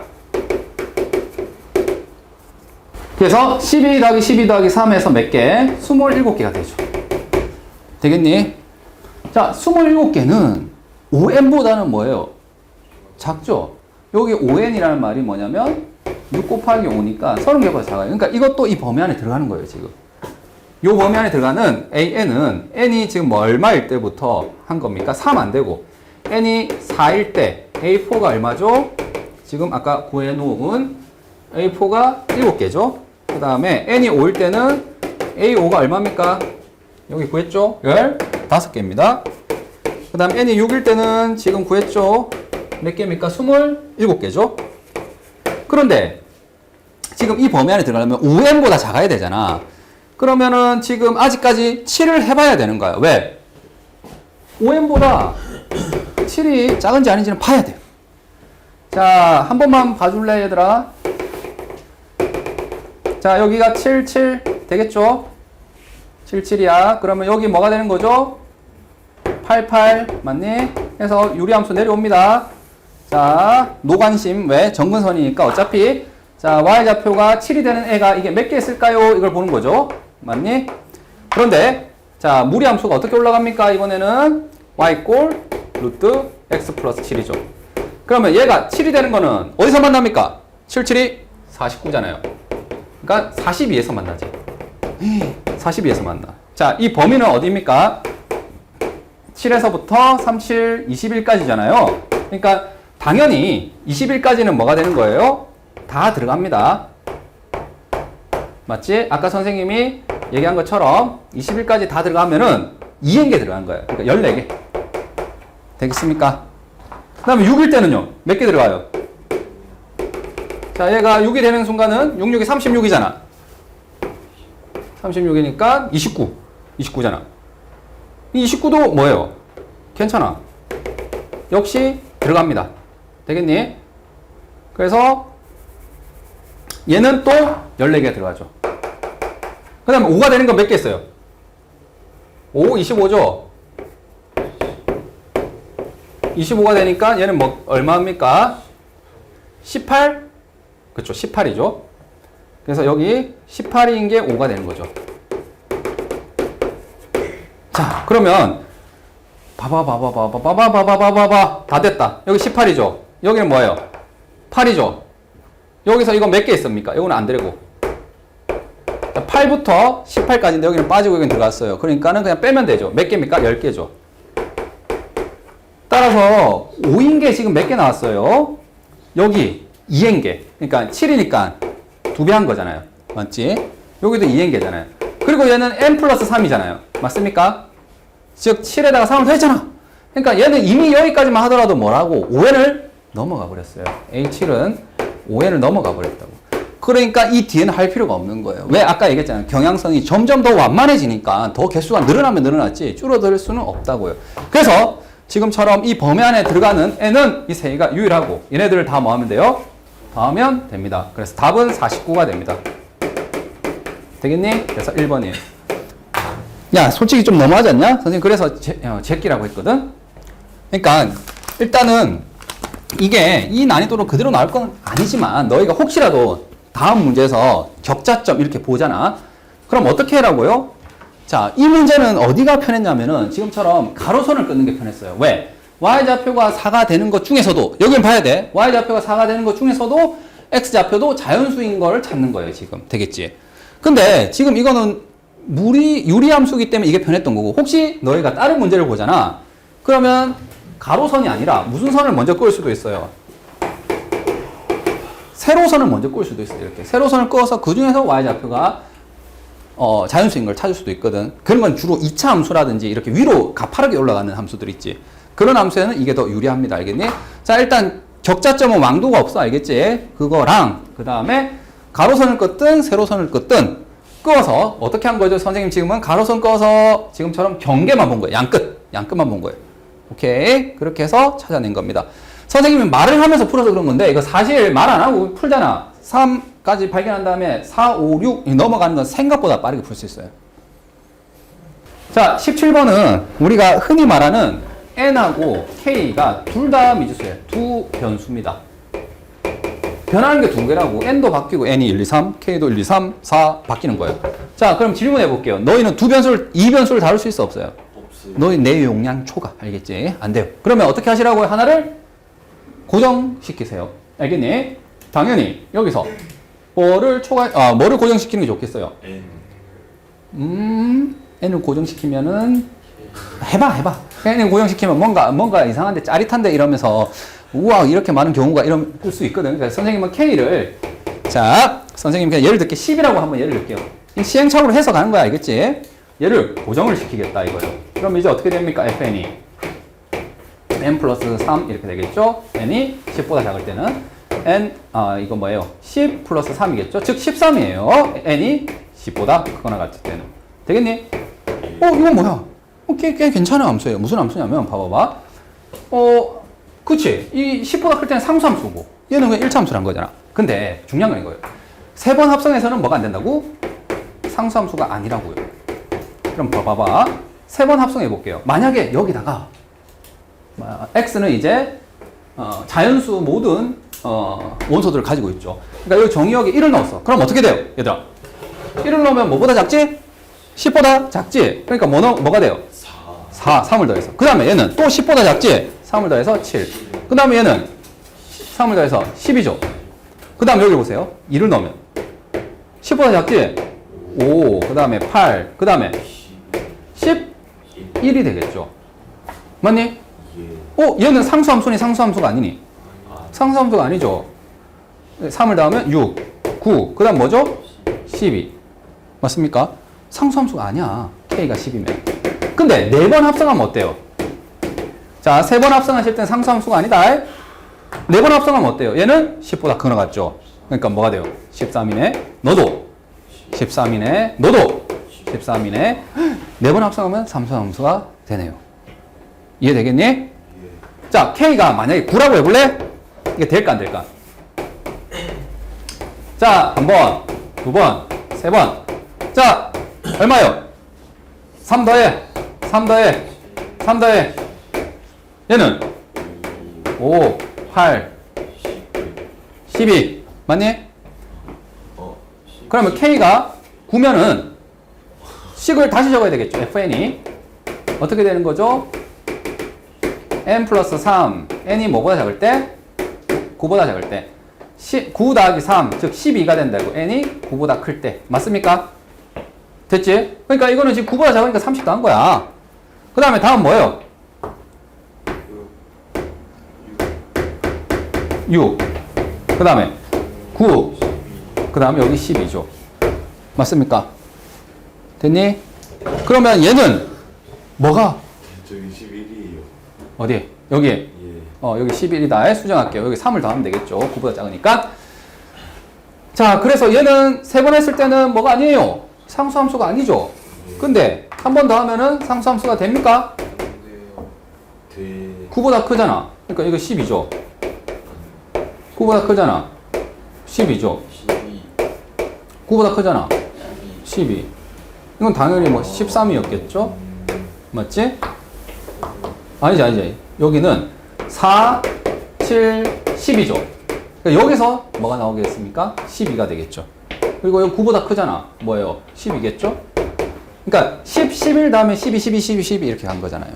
그래서 12 더하기 12 더하기 3에서 몇 개? 27개가 되죠. 되겠니? 자, 27개는 5n보다는 뭐예요? 작죠? 여기 5n이라는 말이 뭐냐면 6 곱하기 5니까 30개보다 작아요. 그러니까 이것도 이 범위 안에 들어가는 거예요, 지금. 요 범위 안에 들어가는 AN은 n이 지금 뭐 얼마일 때부터 한 겁니까? 3 안 되고 n이 4일 때 A4가 얼마죠? 지금 아까 구해놓은 A4가 7개죠? 그 다음에 n이 5일 때는 A5가 얼마입니까? 여기 구했죠? 15개입니다. 그 다음 n이 6일 때는 지금 구했죠? 몇 개입니까? 27개죠? 그런데 지금 이 범위 안에 들어가려면 5n보다 작아야 되잖아. 그러면은 지금 아직까지 7을 해봐야 되는 거야. 왜? 5n보다 7이 작은지 아닌지는 봐야 돼요. 자, 한 번만 봐줄래, 얘들아? 자, 여기가 7, 7 되겠죠? 7, 7이야. 그러면 여기 뭐가 되는 거죠? 8, 8 맞니? 해서 유리함수 내려옵니다. 자, 노관심. 왜? 정근선이니까 어차피 자, y좌표가 7이 되는 애가 이게 몇 개 있을까요? 이걸 보는 거죠. 맞니? 그런데 자, 무리함수가 어떻게 올라갑니까? 이번에는 y꼴 루트 x 플러스 7이죠. 그러면 얘가 7이 되는 거는 어디서 만납니까? 7, 7이 49잖아요. 그러니까 42에서 만나지. 42에서 만나. 자, 이 범위는 어디입니까? 7에서부터 37, 20일까지잖아요. 그러니까 당연히 20일까지는 뭐가 되는 거예요? 다 들어갑니다. 맞지? 아까 선생님이 얘기한 것처럼 20일까지 다 들어가면은 2n개 들어간 거예요. 그러니까 14개. 되겠습니까? 그 다음에 6일 때는요. 몇 개 들어가요? 자, 얘가 6이 되는 순간은 6, 6이 36이잖아. 36이니까 29. 29잖아. 이 29도 뭐예요? 괜찮아. 역시 들어갑니다. 되겠니? 그래서 얘는 또 14개 들어가죠. 그 다음에 5가 되는 건 몇 개 있어요? 5, 25죠? 25가 되니까 얘는 뭐, 얼마입니까? 18? 그쵸, 18이죠. 그래서 여기 18인 게 5가 되는 거죠. 자, 그러면, 봐봐. 다 됐다. 여기 18이죠? 여기는 뭐예요? 8이죠? 여기서 이거 몇 개 있습니까? 이거는 안 되고. 8부터 18까지인데 여기는 빠지고 여기는 들어갔어요. 그러니까는 그냥 빼면 되죠. 몇 개입니까? 10개죠. 따라서 5인 게 지금 몇 개 나왔어요? 여기 2인 개. 그러니까 7이니까 2배 한 거잖아요. 맞지? 여기도 2인 개잖아요. 그리고 얘는 n 플러스 3이잖아요. 맞습니까? 즉 7에다가 3을 더했잖아. 그러니까 얘는 이미 여기까지만 하더라도 뭐라고? 5n을 넘어가 버렸어요. A7은 5n을 넘어가 버렸다고. 그러니까 이 뒤에는 할 필요가 없는 거예요. 왜? 아까 얘기했잖아요. 경향성이 점점 더 완만해지니까 더 개수가 늘어나면 늘어났지 줄어들 수는 없다고요. 그래서 지금처럼 이 범위 안에 들어가는 n은 이 세 개가 유일하고 얘네들을 다 뭐 하면 돼요? 더하면 됩니다. 그래서 답은 49가 됩니다. 되겠니? 그래서 1번이에요. 야, 솔직히 좀 너무하지 않냐? 선생님 그래서 제끼라고 했거든? 그러니까 일단은 이게 이 난이도로 그대로 나올 건 아니지만 너희가 혹시라도 다음 문제에서 격자점 이렇게 보잖아. 그럼 어떻게 하라고요? 자, 이 문제는 어디가 편했냐면은 지금처럼 가로선을 끊는 게 편했어요. 왜? y좌표가 4가 되는 것 중에서도 여기는 봐야 돼. y좌표가 4가 되는 것 중에서도 x좌표도 자연수인 걸 찾는 거예요. 지금 되겠지? 근데 지금 이거는 유리함수기 때문에 이게 편했던 거고 혹시 너희가 다른 문제를 보잖아. 그러면 가로선이 아니라 무슨 선을 먼저 그을 수도 있어요. 세로선을 먼저 그을 수도 있어요. 이렇게 세로선을 그어서 그 중에서 y좌표가 자연수인 걸 찾을 수도 있거든. 그런 건 주로 2차 함수라든지 이렇게 위로 가파르게 올라가는 함수들 있지. 그런 함수에는 이게 더 유리합니다. 알겠니? 자, 일단 격자점은 왕도가 없어. 알겠지? 그거랑 그 다음에 가로선을 긋든 세로선을 긋든 그어서 어떻게 한 거죠? 선생님 지금은 가로선 그어서 지금처럼 경계만 본 거예요. 양끝만 본 거예요. 오케이? 그렇게 해서 찾아낸 겁니다. 선생님이 말을 하면서 풀어서 그런 건데 이거 사실 말 안 하고 풀잖아. 3까지 발견한 다음에 4, 5, 6 넘어가는 건 생각보다 빠르게 풀 수 있어요. 자, 17번은 우리가 흔히 말하는 n하고 k가 둘 다 미지수예요. 두 변수입니다. 변하는 게 두 개라고. n도 바뀌고 n이 1, 2, 3, k도 1, 2, 3, 4 바뀌는 거예요. 자, 그럼 질문해 볼게요. 너희는 이 변수를 다룰 수 있어 없어요? 없어요. 너희 내 용량 초과. 알겠지? 안 돼요. 그러면 어떻게 하시라고요? 하나를 고정시키세요. 알겠니? 당연히 여기서 뭐를 고정시키는 게 좋겠어요? N. n을 고정시키면은 해봐. n을 고정시키면 뭔가 이상한데 짜릿한데 이러면서 우와 이렇게 많은 경우가 이럴 수 있거든. 그러니까 선생님은 k를 선생님 그냥 예를 들게 10이라고 한번 예를 들게요. 이 시행착오로 해서 가는 거야. 알겠지? 얘를 고정을 시키겠다 이거예요. 그럼 이제 어떻게 됩니까? fn이 n 플러스 3 이렇게 되겠죠? n이 10보다 작을 때는 이거 뭐예요? 10 플러스 3이겠죠? 즉 13이에요. n이 10보다 크거나 같을 때는. 되겠니? 이건 뭐야? 꽤 괜찮은 함수예요. 무슨 함수냐면 봐봐봐. 그치? 이 10보다 클 때는 상수함수고 얘는 그냥 1차 함수란 거잖아. 근데 중요한 건 이거예요. 세 번 합성해서는 뭐가 안 된다고? 상수함수가 아니라고요. 그럼 봐봐. 세 번 합성해 볼게요. 만약에 여기다가 x는 이제 자연수 모든 원소들을 가지고 있죠. 그러니까 여기 정의역에 1을 넣었어. 그럼 어떻게 돼요? 얘들아 1을 넣으면 뭐보다 작지? 10보다 작지? 그러니까 뭐가 돼요? 3을 더해서. 그 다음에 얘는 또 10보다 작지? 3을 더해서 7. 그 다음에 얘는 3을 더해서 10이죠. 그 다음에 여기 보세요. 2를 넣으면 10보다 작지? 5. 그 다음에 8. 그 다음에 11이 되겠죠. 맞니? 얘는 상수함수니 상수함수가 아니니? 상수함수가 아니죠. 3을 더하면 6, 9. 그 다음 뭐죠? 12. 맞습니까? 상수함수가 아니야. K가 10이면. 근데 4번 합성하면 어때요? 자, 3번 합성하실 땐 상수함수가 아니다. 4번 합성하면 어때요? 얘는 10보다 크거나 같죠? 그러니까 뭐가 돼요? 13이네. 너도 13이네. 너도 13이네. 4번 합성하면 상수함수가 되네요. 이해되겠니? 자, K가 만약에 9라고 해볼래? 이게 될까 안 될까? 자, 한 번, 두 번, 세 번. 자, 얼마요? 3 더해. 3 더해. 3 더해. 얘는 5, 8, 12. 맞니? 그러면 K가 9면은 식을 다시 적어야 되겠죠. FN이. 어떻게 되는 거죠? n 플러스 3. n이 뭐보다 작을 때? 9보다 작을 때. 9 더하기 3, 즉 12가 된다고. n이 9보다 클 때. 맞습니까? 됐지? 그러니까 이거는 지금 9보다 작으니까 30 더한 거야. 그 다음에 다음 뭐예요? 6. 그 다음에 9. 그 다음에 여기 12죠. 맞습니까? 됐니? 그러면 얘는 뭐가? 저기 11이에요. 어디? 여기. 예. 여기 11이다. 수정할게요. 여기 3을 더하면 되겠죠. 9보다 작으니까. 자, 그래서 얘는 3번 했을 때는 뭐가 아니에요? 상수함수가 아니죠. 근데 한 번 더 하면은 상수함수가 됩니까? 돼. 9보다 크잖아. 그러니까 이거 10이죠. 9보다 크잖아. 10이죠. 12. 9보다 크잖아. 12. 이건 당연히 뭐 13이었겠죠? 맞지? 아니지. 여기는 4, 7, 10이죠. 그러니까 여기서 뭐가 나오겠습니까? 12가 되겠죠. 그리고 여기 9보다 크잖아. 뭐예요? 10이겠죠? 그러니까 10, 11 다음에 12, 12, 12, 12 이렇게 간 거잖아요.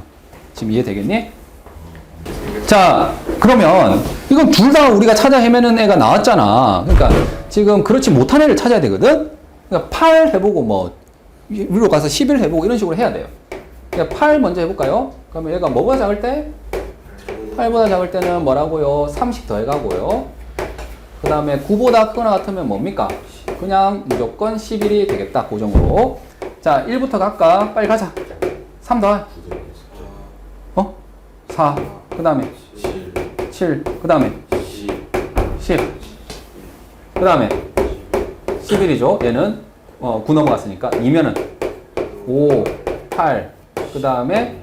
지금 이해되겠니? 자, 그러면 이건 둘 다 우리가 찾아 헤매는 애가 나왔잖아. 그러니까 지금 그렇지 못한 애를 찾아야 되거든? 그러니까 8 해보고 뭐 위로 가서 11 해보고 이런 식으로 해야 돼요. 그러니까 8 먼저 해볼까요? 그러면 얘가 뭐보다 작을 때? 8보다 작을 때는 뭐라고요? 30 더해가고요. 그 다음에 9보다 크거나 같으면 뭡니까? 그냥 무조건 11이 되겠다. 고정으로. 자, 1부터 갈까? 빨리 가자. 3 더해. 4. 그 다음에 7. 그 다음에 10. 그 다음에 11이죠. 얘는 9 넘어갔으니까 2면은 5, 8. 그 다음에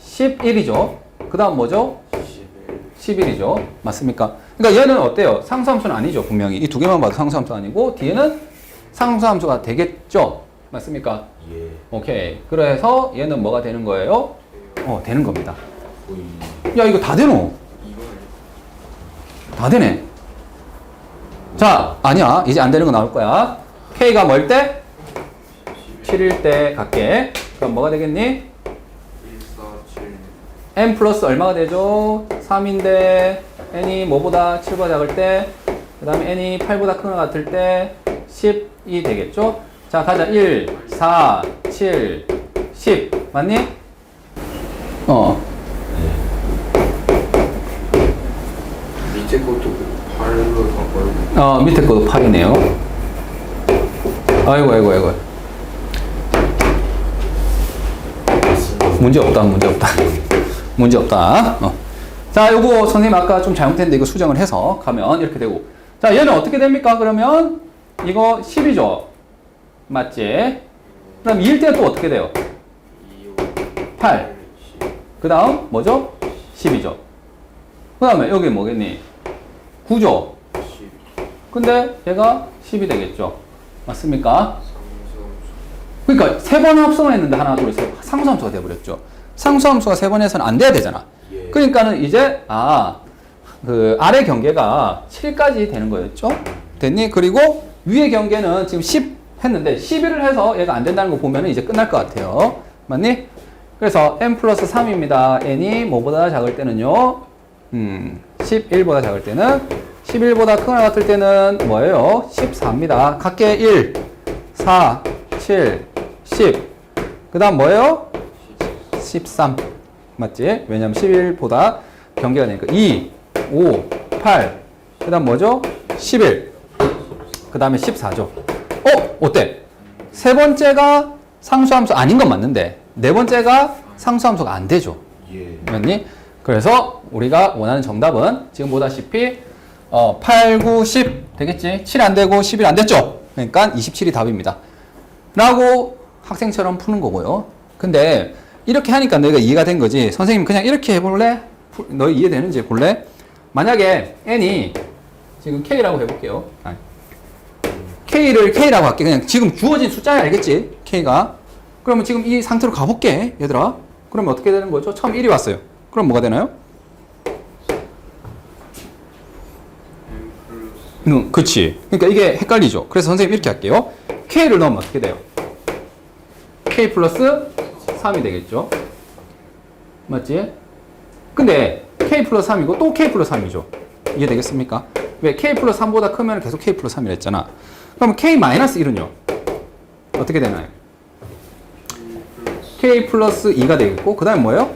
11이죠. 그 다음 뭐죠? 11이죠. 맞습니까? 그러니까 얘는 어때요? 상수함수는 아니죠. 분명히. 이 두 개만 봐도 상수함수 아니고 뒤에는 상수함수가 되겠죠. 맞습니까? 예. 오케이. 그래서 얘는 뭐가 되는 거예요? 되는 겁니다. 거의 야, 이거 다 되노? 다 되네. 자, 아니야. 이제 안 되는 거 나올 거야. K가 뭘 때? 7일 때 갈게. 그럼 뭐가 되겠니? 1, 4, 7. n 플러스 얼마가 되죠? 3인데 n이 뭐보다 7보다 작을 때, 그 다음에 n이 8보다 큰 거 같을 때 10이 되겠죠? 자, 가자. 1, 4, 7, 10 맞니? 밑에 것도 8로 바꿔요. 밑에 거 8이네요. 아이고. 문제 없다. 문제 없다. 자, 요거 선생님 아까 좀 잘못했는데 이거 수정을 해서 가면 이렇게 되고. 자, 얘는 어떻게 됩니까? 그러면 이거 10이죠. 맞지? 그 다음 2일 때는 또 어떻게 돼요? 8. 그 다음 뭐죠? 10이죠. 그 다음에 여기 뭐겠니? 9죠. 10. 근데 얘가 10이 되겠죠. 맞습니까? 그러니까 세 번 합성했는데 하나, 둘, 셋 상수함수가 돼버렸죠. 상수함수가 세 번 해서는 안 돼야 되잖아. 예. 그러니까는 이제 그 아래 경계가 7까지 되는 거였죠. 됐니? 그리고 위의 경계는 지금 10 했는데 11을 해서 얘가 안 된다는 거 보면은 이제 끝날 것 같아요. 맞니? 그래서 n 플러스 3입니다. n이 뭐보다 작을 때는요. 11보다 작을 때는 11보다 크거나 같을 때는 뭐예요? 14입니다. 각계 1, 4, 7, 10. 그 다음 뭐예요? 13. 맞지? 왜냐면 11보다 경계가 되니까 2, 5, 8. 그 다음 뭐죠? 11. 그 다음에 14죠. 어때? 세 번째가 상수함수 아닌 건 맞는데 네 번째가 상수함수가 안 되죠. 예. 맞니? 그래서 우리가 원하는 정답은 지금 보다시피 8, 9, 10 되겠지? 7 안 되고 11 안 됐죠? 그러니까 27이 답입니다. 라고 학생처럼 푸는 거고요. 근데 이렇게 하니까 너희가 이해가 된 거지. 선생님 그냥 이렇게 해볼래? 너희 이해되는지 볼래? 만약에 n이 지금 k라고 해볼게요. k를 k라고 할게. 그냥 지금 주어진 숫자야, 알겠지? k가. 그러면 지금 이 상태로 가볼게, 얘들아. 그러면 어떻게 되는 거죠? 처음 1이 왔어요. 그럼 뭐가 되나요? 그치. 그러니까 이게 헷갈리죠. 그래서 선생님 이렇게 할게요. k를 넣으면 어떻게 돼요? k 플러스 3이 되겠죠. 맞지? 근데 k 플러스 3이고 또 k 플러스 3이죠. 이해되겠습니까? 왜? k 플러스 3보다 크면 계속 k 플러스 3이라 했잖아. 그럼 k 마이너스 1은요? 어떻게 되나요? k 플러스 2가 되겠고 그 다음 뭐예요?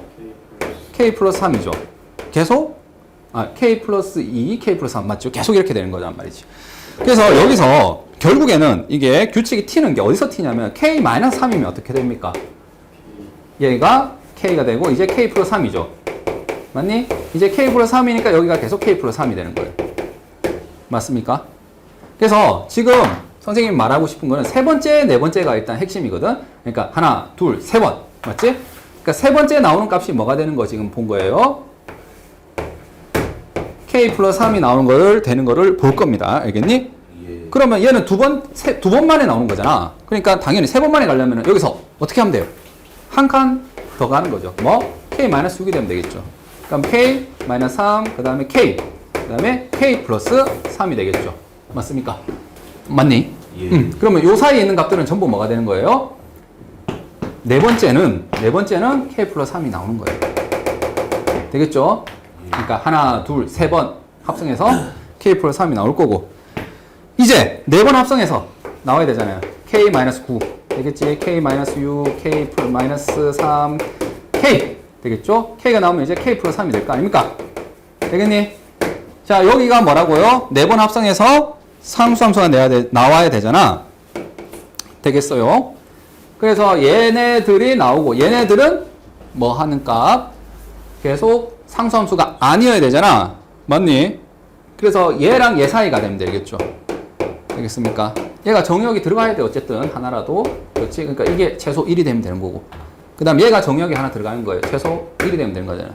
k 플러스 3이죠. 계속 k 플러스 2, k 플러스 3 맞죠? 계속 이렇게 되는 거란 말이지. 그래서 여기서 결국에는 이게 규칙이 튀는 게 어디서 튀냐면 k 마이너스 3이면 어떻게 됩니까? 얘가 k가 되고 이제 k 플러스 3이죠. 맞니? 이제 k 플러스 3이니까 여기가 계속 k 플러스 3이 되는 거예요. 맞습니까? 그래서 지금 선생님이 말하고 싶은 거는 세 번째, 네 번째가 일단 핵심이거든. 그러니까 하나, 둘, 세 번. 맞지? 그러니까 세 번째 나오는 값이 뭐가 되는 거 지금 본 거예요. k 플러스 3이 나오는 거를 되는 거를 볼 겁니다. 알겠니? 예. 그러면 얘는 두 번 만에 나오는 거잖아. 그러니까 당연히 세 번 만에 가려면 여기서 어떻게 하면 돼요? 한 칸 더 가는 거죠. 뭐? k-6이 되면 되겠죠. 그럼 k-3, 그 다음에 k, 그 다음에 k 플러스 3이 되겠죠. 맞습니까? 맞니? 예. 그러면 요 사이에 있는 값들은 전부 뭐가 되는 거예요? 네 번째는 k 플러스 3이 나오는 거예요. 되겠죠? 그러니까 하나, 둘, 세 번 합성해서 k 플러스 3이 나올 거고 이제 네 번 합성해서 나와야 되잖아요. k-9 되겠지? k-6, k 플러스 3, k 되겠죠? k가 나오면 이제 k 플러스 3이 될 거 아닙니까? 되겠니? 자, 여기가 뭐라고요? 네 번 합성해서 상수함수가 나와야 되잖아. 되겠어요? 그래서 얘네들이 나오고 얘네들은 뭐 하는 값? 계속 상수함수가 아니어야 되잖아. 맞니? 그래서 얘랑 얘 사이가 되면 되겠죠. 되겠습니까? 얘가 정역이 들어가야 돼. 어쨌든 하나라도. 그렇지? 그러니까 이게 최소 1이 되면 되는 거고. 그 다음 얘가 정역이 하나 들어가는 거예요. 최소 1이 되면 되는 거잖아.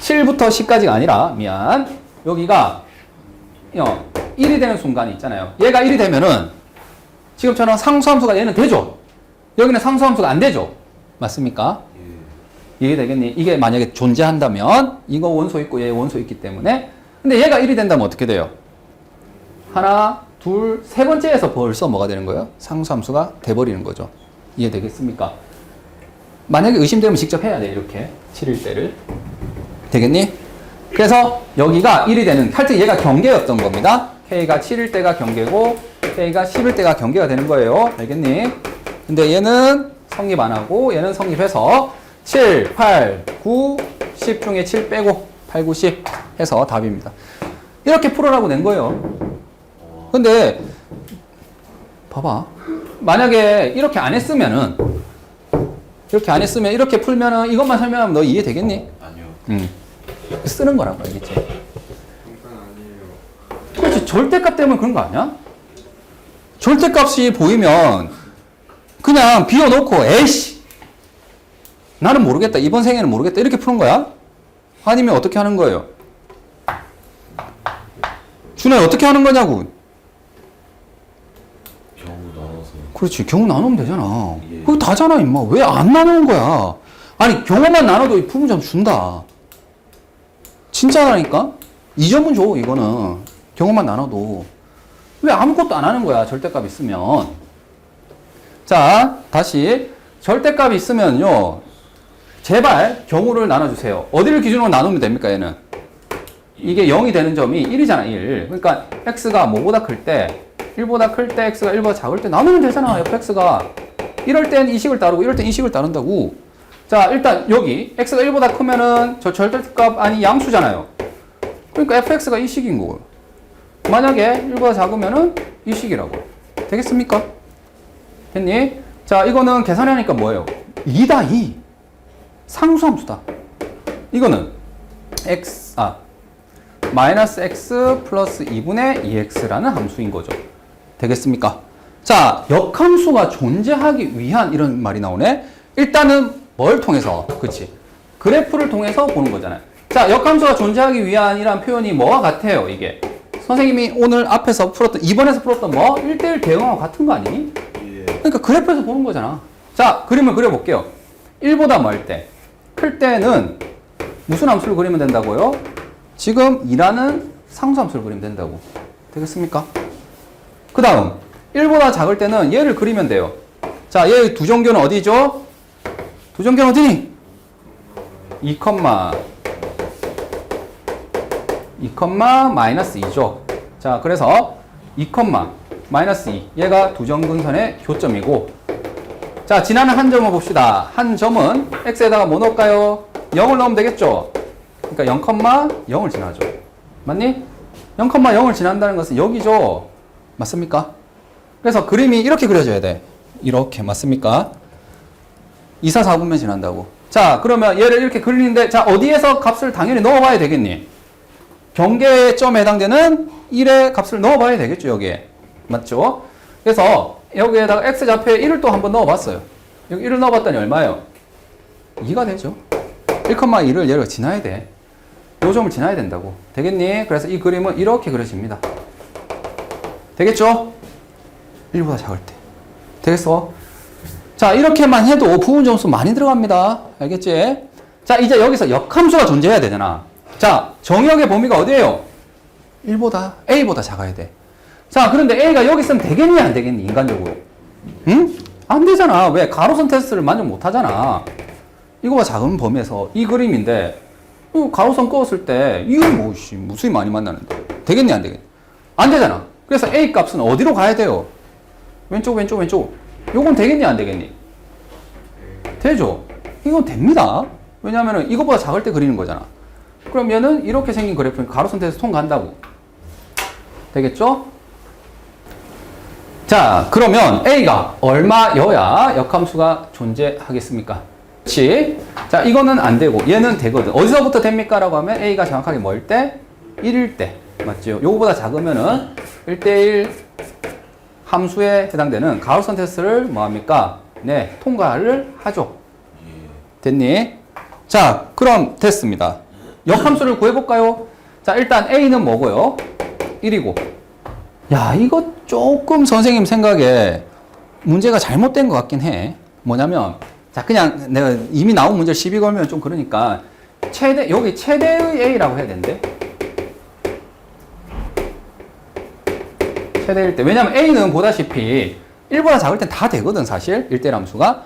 7부터 10까지가 아니라 미안. 여기가 1이 되는 순간이 있잖아요. 얘가 1이 되면은 지금처럼 상수함수가 얘는 되죠. 여기는 상수함수가 안 되죠? 맞습니까? 이해되겠니? 이게 만약에 존재한다면 이거 원소 있고 얘 원소 있기 때문에 근데 얘가 1이 된다면 어떻게 돼요? 하나, 둘, 세 번째에서 벌써 뭐가 되는 거예요? 상수함수가 돼버리는 거죠. 이해되겠습니까? 만약에 의심되면 직접 해야 돼. 이렇게 7일 때를. 되겠니? 그래서 여기가 1이 되는 하여튼 얘가 경계였던 겁니다. K가 7일 때가 경계고 K가 10일 때가 경계가 되는 거예요. 알겠니? 근데 얘는 성립 안 하고 얘는 성립해서 7, 8, 9, 10 중에 7 빼고 8, 9, 10 해서 답입니다. 이렇게 풀어라고 낸 거예요. 근데 봐봐. 만약에 이렇게 안 했으면은 이렇게 풀면은 이것만 설명하면 너 이해되겠니? 아니요. 쓰는 거라고 알겠지? 그건 아니에요. 그렇지. 절대값 때문에 그런 거 아니야? 절대값이 보이면 그냥 비워놓고 에이씨 나는 모르겠다. 이번 생에는 모르겠다. 이렇게 푸는 거야? 아니면 어떻게 하는 거예요? 준호야 어떻게 하는 거냐고. 경우 나눠서. 그렇지. 경우 나누면 되잖아. 예. 그거 다잖아 임마. 왜 안 나누는 거야? 아니 경우만 나눠도 이 부분점 준다. 진짜라니까? 2점은 줘 이거는. 경우만 나눠도. 왜 아무것도 안 하는 거야 절대값 있으면. 자 다시 절대값 있으면요 제발 경우를 나눠주세요. 어디를 기준으로 나누면 됩니까 얘는? 이게 0이 되는 점이 1이잖아 1. 그러니까 x가 뭐보다 클 때 1보다 클 때 x가 1보다 작을 때 나누면 되잖아 fx가. 이럴 땐 이 식을 따르고 이럴 땐 이 식을 따른다고. 자 일단 여기 x가 1보다 크면은 저 절대값 아니 양수잖아요. 그러니까 fx가 이 식인 거고요. 만약에 1보다 작으면은 이 식이라고. 되겠습니까? 됐니? 자 이거는 계산하니까 뭐예요? 2다 2. 상수함수다. 이거는 마이너스 x 플러스 2분의 2x라는 함수인 거죠. 되겠습니까? 자, 역함수가 존재하기 위한 이런 말이 나오네. 일단은 뭘 통해서? 그치? 그래프를 통해서 보는 거잖아요. 자, 역함수가 존재하기 위한이란 표현이 뭐와 같아요, 이게? 선생님이 오늘 앞에서 풀었던, 2번에서 풀었던 뭐? 1대1 대응하고 같은 거 아니니? 예. 그러니까 그래프에서 보는 거잖아. 자, 그림을 그려볼게요. 1보다 뭘 때? 클 때는 무슨 함수를 그리면 된다고요? 지금 2라는 상수함수를 그리면 된다고. 되겠습니까? 그 다음 1보다 작을 때는 얘를 그리면 돼요. 자, 얘 두정교는 어디죠? 두정교는 어디니? 2, 마이너스 2죠. 자, 그래서 2, 마이너스 2. 얘가 두정근선의 교점이고. 자, 지나는 한 점을 봅시다. 한 점은 x에다가 뭐 넣을까요? 0을 넣으면 되겠죠? 그러니까 0,0을 지나죠. 맞니? 0,0을 지난다는 것은 여기죠. 맞습니까? 그래서 그림이 이렇게 그려져야 돼. 이렇게. 맞습니까? 2, 4, 4분면 지난다고. 자, 그러면 얘를 이렇게 그리는데, 자, 어디에서 값을 당연히 넣어봐야 되겠니? 경계점에 해당되는 1의 값을 넣어봐야 되겠죠, 여기에. 맞죠? 그래서 여기에다가 x좌표에 1을 또 한번 넣어봤어요. 여기 1을 넣어봤더니 얼마예요? 2가 되죠. 1,2를 얘를 지나야 돼. 요 점을 지나야 된다고. 되겠니? 그래서 이 그림은 이렇게 그려집니다. 되겠죠? 1보다 작을 때. 되겠어? 자, 이렇게만 해도 부분 점수 많이 들어갑니다. 알겠지? 자, 이제 여기서 역함수가 존재해야 되잖아. 자, 정의역의 범위가 어디예요? A보다 작아야 돼. 자, 그런데 A가 여기 있으면 되겠니? 안 되겠니? 인간적으로. 응? 안 되잖아. 왜? 가로선 테스트를 만족 못 하잖아. 이거보다 작은 범위에서 이 그림인데, 가로선 그었을 때, 이게 뭐, 무수히 많이 만나는데. 되겠니? 안 되겠니? 안 되잖아. 그래서 A 값은 어디로 가야 돼요? 왼쪽. 요건 되겠니? 안 되겠니? 되죠? 이건 됩니다. 왜냐면은 이거보다 작을 때 그리는 거잖아. 그럼 얘는 이렇게 생긴 그래프는 가로선 테스트 통과한다고. 되겠죠? 자, 그러면 A가 얼마여야 역함수가 존재하겠습니까? 그렇지? 자, 이거는 안 되고 얘는 되거든. 어디서부터 됩니까? 라고 하면 A가 정확하게 뭐일 때? 1일 때. 맞죠? 요거보다 작으면은 1대1 함수에 해당되는 가로선 테스트를 뭐합니까? 네, 통과를 하죠. 됐니? 자, 그럼 됐습니다. 역함수를 구해볼까요? 자, 일단 A는 뭐고요? 1이고. 야, 이거 조금 선생님 생각에 문제가 잘못된 것 같긴 해. 뭐냐면, 자, 그냥 내가 이미 나온 문제를 시비 걸면 좀 그러니까, 여기 최대의 A라고 해야 되는데. 최대일 때. 왜냐면 A는 보다시피 1보다 작을 땐 다 되거든, 사실. 1대 함수가.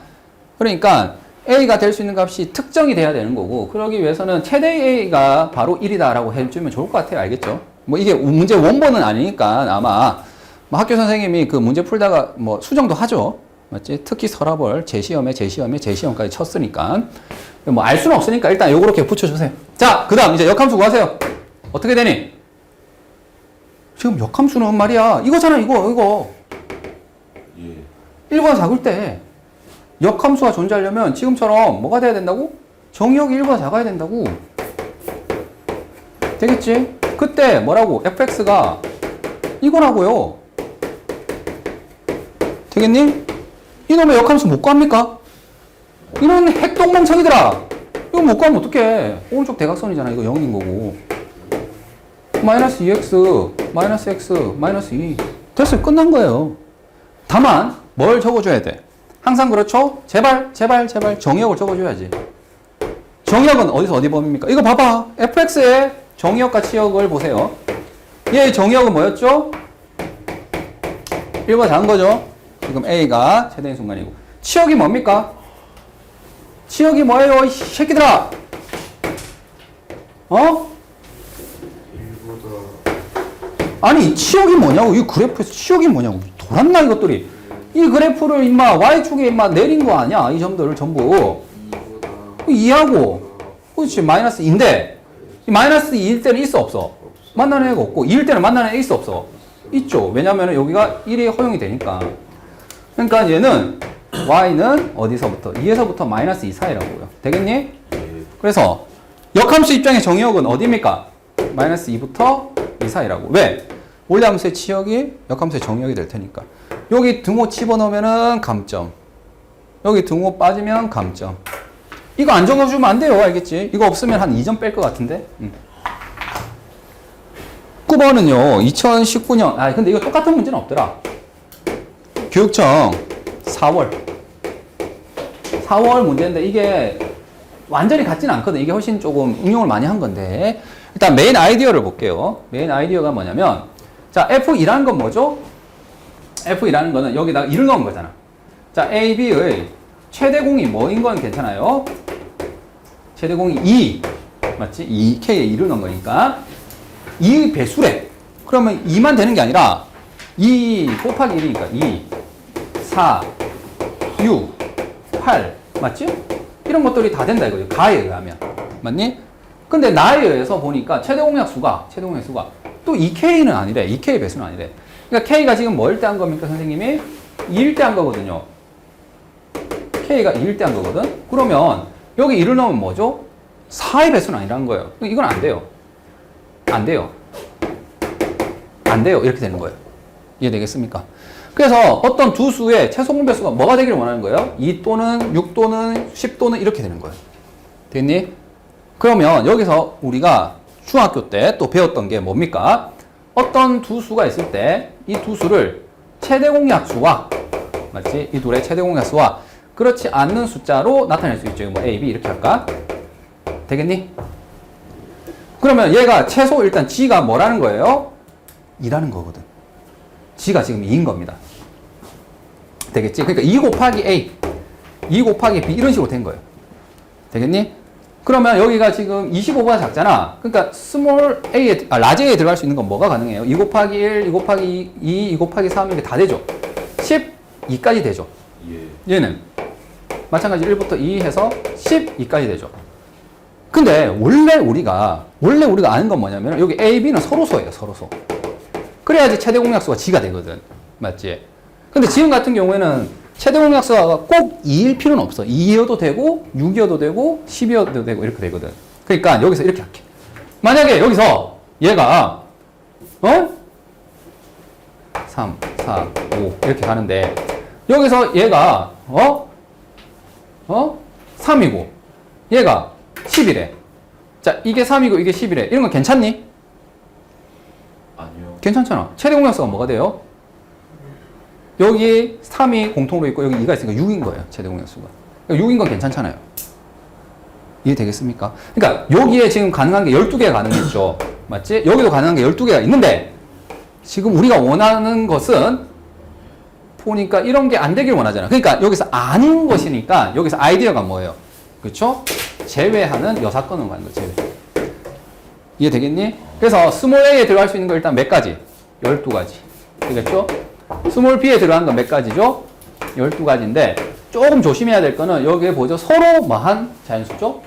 그러니까 A가 될 수 있는 값이 특정이 돼야 되는 거고, 그러기 위해서는 최대의 A가 바로 1이다라고 해주면 좋을 것 같아요. 알겠죠? 뭐 이게 문제 원본은 아니니까 아마 뭐 학교 선생님이 그 문제 풀다가 뭐 수정도 하죠. 맞지? 특히 서랍을 재시험까지 쳤으니까. 뭐 알 수는 없으니까 일단 요렇게 붙여주세요. 자, 그 다음 이제 역함수 구하세요. 어떻게 되니? 지금 역함수는 말이야. 이거잖아, 이거. 예. 1보다 작을 때 역함수가 존재하려면 지금처럼 뭐가 돼야 된다고? 정의역이 1보다 작아야 된다고. 되겠지? 그때 뭐라고? fx가 이거라고요. 되겠니? 이놈의 역함수 못 구합니까? 이런 핵똥멍청이들아. 이거 못 구하면 어떡해. 오른쪽 대각선이잖아. 이거 0인 거고. 마이너스 2x, 마이너스 x, 마이너스 2. 됐어요. 끝난 거예요. 다만 뭘 적어줘야 돼? 항상 그렇죠? 제발 정의역을 적어줘야지. 정의역은 어디서 어디 범위입니까? 이거 봐봐. fx의 정의역과 치역을 보세요. 얘의 정의역은 뭐였죠? 1보다 작은 거죠? 지금 a가 최대인 순간이고. 치역이 뭡니까? 치역이 뭐예요? 이 새끼들아! 어? 1보다 아니, 치역이 뭐냐고. 이 그래프에서 치역이 뭐냐고. 돌았나, 이것들이. 이 그래프를 임마 Y축에 임마 내린 거 아니야. 이 점들을 전부. 2보다 이해하고. 그렇지. 마이너스 2인데. 이 마이너스 2일 때는 있어, 없어? 만나는 애가 없고. 2일 때는 만나는 애 있어, 없어? 있죠. 왜냐면 여기가 1이 허용이 되니까. 그러니까 얘는 Y는 어디서부터? 2에서부터 마이너스 2 사이라고요. 되겠니? 예. 그래서 역함수 입장의 정의역은 어디입니까? 마이너스 2부터 2 사이라고. 왜? 원래 함수의 치역이 역함수의 정의역이 될 테니까. 여기 등호 집어넣으면은 감점. 여기 등호 빠지면 감점. 이거 안 적어주면 안 돼요. 알겠지? 이거 없으면 한 2점 뺄 것 같은데? 9번은요, 2019년. 아, 근데 이거 똑같은 문제는 없더라. 교육청 4월 문제인데 이게 완전히 같지는 않거든. 이게 훨씬 조금 응용을 많이 한 건데. 일단 메인 아이디어를 볼게요. 메인 아이디어가 뭐냐면, 자, F2라는 건 뭐죠? F2라는 거는 여기다가 2를 넣은 거잖아. 자, A, B의 최대공이 뭐인 건 괜찮아요. 최대공이 2. 맞지? 2K에 2를 넣은 거니까. 2의 배수래. 그러면 2만 되는 게 아니라 2 곱하기 1이니까 2, 4, 6, 8. 맞지? 이런 것들이 다 된다 이거죠. 가에 의하면. 맞니? 근데 나에 의해서 보니까 최대공약수가 또 2K는 아니래. 2K 배수는 아니래. 그러니까 K가 지금 뭐일 때 한 겁니까, 선생님이? 2일 때 한 거거든요. K가 2일 때 한 거거든? 그러면 여기 1을 넣으면 뭐죠? 4의 배수는 아니라는 거예요. 이건 안 돼요. 안 돼요. 이렇게 되는 거예요. 이해되겠습니까? 그래서 어떤 두 수의 최소 공배수가 뭐가 되기를 원하는 거예요? 2 또는 6 또는 10 또는 이렇게 되는 거예요. 됐니? 그러면 여기서 우리가 중학교 때 또 배웠던 게 뭡니까? 어떤 두 수가 있을 때 이 두 수를 최대 공약수와, 맞지? 이 둘의 최대 공약수와 그렇지 않는 숫자로 나타낼 수 있죠. 뭐 A, B 이렇게 할까? 되겠니? 그러면 얘가 최소 일단 G가 뭐라는 거예요? 2라는 거거든. G가 지금 2인 겁니다. 되겠지? 그러니까 2 곱하기 A, 2 곱하기 B 이런 식으로 된 거예요. 되겠니? 그러면 여기가 지금 25보다 작잖아. 그러니까 스몰 A에, 라지 A에 들어갈 수 있는 건 뭐가 가능해요? 2 곱하기 1, 2 곱하기 2, 2 곱하기 3 이게 다 되죠. 12까지 되죠. 예. 얘는 마찬가지로 1부터 2 해서 12까지 되죠. 근데 원래 우리가 아는 건 뭐냐면 여기 A, B는 서로소예요. 서로소. 그래야지 최대 공약수가 G가 되거든. 맞지? 근데 지금 같은 경우에는 최대 공약수가 꼭 2일 필요는 없어. 2이어도 되고 6이어도 되고 10이어도 되고 이렇게 되거든. 그러니까 여기서 이렇게 할게. 만약에 여기서 얘가 3, 4, 5 이렇게 가는데 여기서 얘가 3이고 얘가 10이래. 자, 이게 3이고 이게 10이래. 이런 거 괜찮니? 아니요. 괜찮잖아. 최대 공약수가 뭐가 돼요? 여기 3이 공통으로 있고 여기 2가 있으니까 6인 거예요. 최대 공약수가. 그러니까 6인 건 괜찮잖아요. 이해되겠습니까? 그러니까 여기에 지금 가능한 게 12개가 가능했죠. 맞지? 여기도 가능한 게 12개가 있는데 지금 우리가 원하는 것은 보니까 이런 게 안 되길 원하잖아. 그러니까 여기서 아닌 것이니까 여기서 아이디어가 뭐예요? 그렇죠? 제외하는 여사건으로 가는 거예요. 제외. 이해되겠니? 그래서 스몰 a에 들어갈 수 있는 거 일단 몇 가지? 12가지. 되겠죠? 스몰 b에 들어가는 건 몇 가지죠? 12가지인데 조금 조심해야 될 거는 여기에 보죠. 서로 뭐한 자연수죠?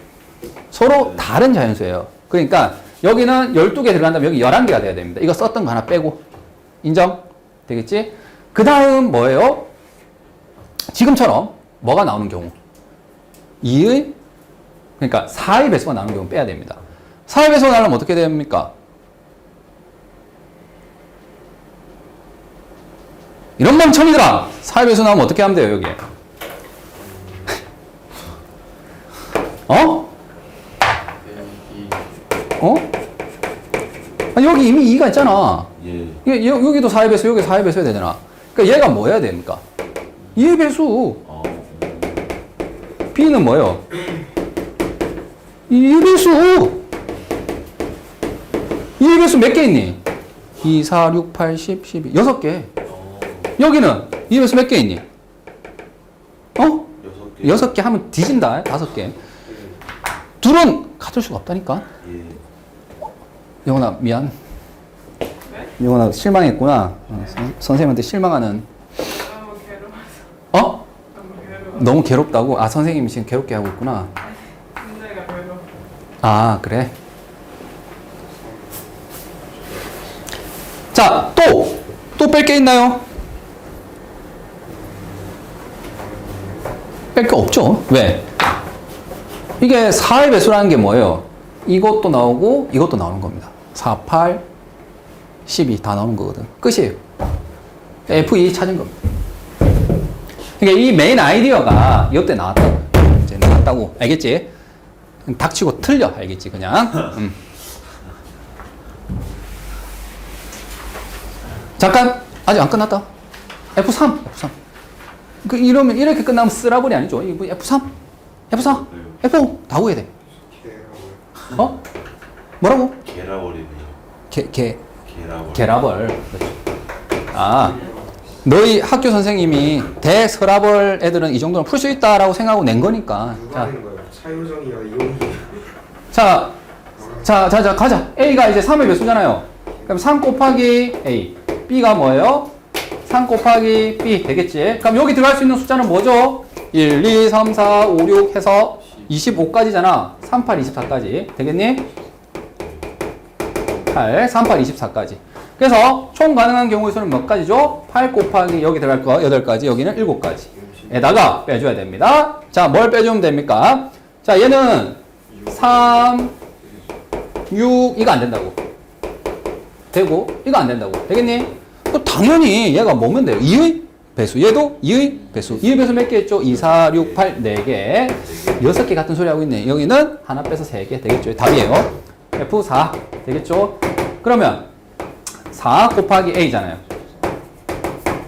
서로 다른 자연수예요. 그러니까 여기는 12개 들어간다면 여기 11개가 돼야 됩니다. 이거 썼던 거 하나 빼고. 인정? 되겠지? 그 다음 뭐예요? 지금처럼 뭐가 나오는 경우? 2의 그러니까 4의 배수가 나오는 경우 빼야 됩니다. 4의 배수가 나오면 어떻게 됩니까? 이런 멍청이들아! 4의 배수 나오면 어떻게 하면 돼요, 여기에? 어? 어? 아니, 여기 이미 2가 있잖아. 예. 여기도 4의 배수, 여기 4의 배수 해야 되잖아. 그러니까 얘가 뭐 해야 됩니까? 2의 배수. B는 뭐예요? 2의 배수. 2의 배수 몇 개 있니? 2, 4, 6, 8, 10, 12. 6개. 여기는 2의 배수 몇 개 있니? 어? 6개. 6개 하면 뒤진다. 5개. 둘은 같을 수가 없다니까. 예. 영훈아, 미안. 영훈아, 실망했구나. 선생님한테 실망하는. 너무 괴로워서. 어? 너무 괴로워. 너무 괴롭다고? 아, 선생님이 지금 괴롭게 하고 있구나. 문제가 괴로워. 아, 그래? 자, 또 뺄 게 있나요? 뺄 게 없죠. 왜? 이게 4의 배수라는 게 뭐예요? 이것도 나오고 이것도 나오는 겁니다. 4, 8, 12 다 나오는 거거든. 끝이에요. F2 찾은 겁니다. 그러니까 이 메인 아이디어가 이때 나왔다고. 이제 나왔다고. 알겠지? 닥치고 틀려. 알겠지? 그냥. 잠깐. 아직 안 끝났다. F3. 이러면 이렇게 끝나면 쓰라버리 아니죠? 이거 F3? F4? F5? 다 구해야 돼. 어? 뭐라고? 계라버리네요. 계라벌. 그렇죠. 아, 너희 학교 선생님이 대서라벌 애들은 이 정도는 풀 수 있다라고 생각하고 낸 거니까. 누가 하는 거예요? 차유정이와 이용이. 자, 가자. A가 이제 3의 배수잖아요. 그럼 3 곱하기 A. B가 뭐예요? 3 곱하기 B 되겠지? 그럼 여기 들어갈 수 있는 숫자는 뭐죠? 1, 2, 3, 4, 5, 6 해서 25까지잖아. 3, 8, 24까지. 되겠니? 8, 3, 8, 24까지. 그래서 총 가능한 경우의 수는 몇 가지죠? 8 곱하기 여기 들어갈 거 8가지, 여기는 7가지. 에다가 빼줘야 됩니다. 자, 뭘 빼주면 됩니까? 자, 얘는 3, 6, 이거 안 된다고. 되고, 이거 안 된다고. 되겠니? 당연히 얘가 뭐면 돼요? 2의 배수. 얘도 2의 배수. 2의 배수 몇 개 했죠? 2, 4, 6, 8, 4개. 6개 같은 소리 하고 있네. 여기는 하나 빼서 3개 되겠죠? 답이에요. F4 되겠죠? 그러면 4 곱하기 A잖아요.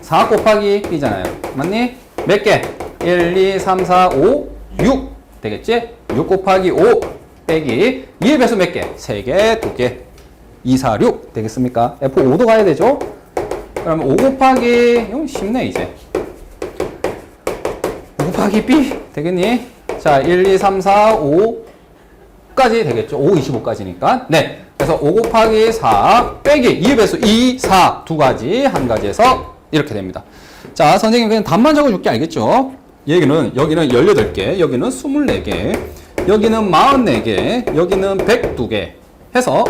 4 곱하기 B잖아요. 맞니? 몇 개? 1, 2, 3, 4, 5, 6 되겠지? 6 곱하기 5 빼기 2의 배수 몇 개? 3개, 2개. 2, 4, 6 되겠습니까? F5도 가야 되죠? 그러면 5 곱하기, 이거 쉽네, 이제. 5 곱하기 B 되겠니? 자, 1, 2, 3, 4, 5까지 되겠죠? 5, 25까지니까. 네. 그래서 5 곱하기 4 빼기 2의 배수 2, 4 두 가지, 한 가지에서 이렇게 됩니다. 자, 선생님 그냥 답만 적어줄게 알겠죠? 여기는 18개, 여기는 24개, 여기는 44개, 여기는 102개 해서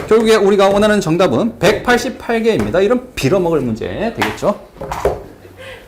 결국에 우리가 원하는 정답은 188개입니다. 이런 빌어먹을 문제 되겠죠?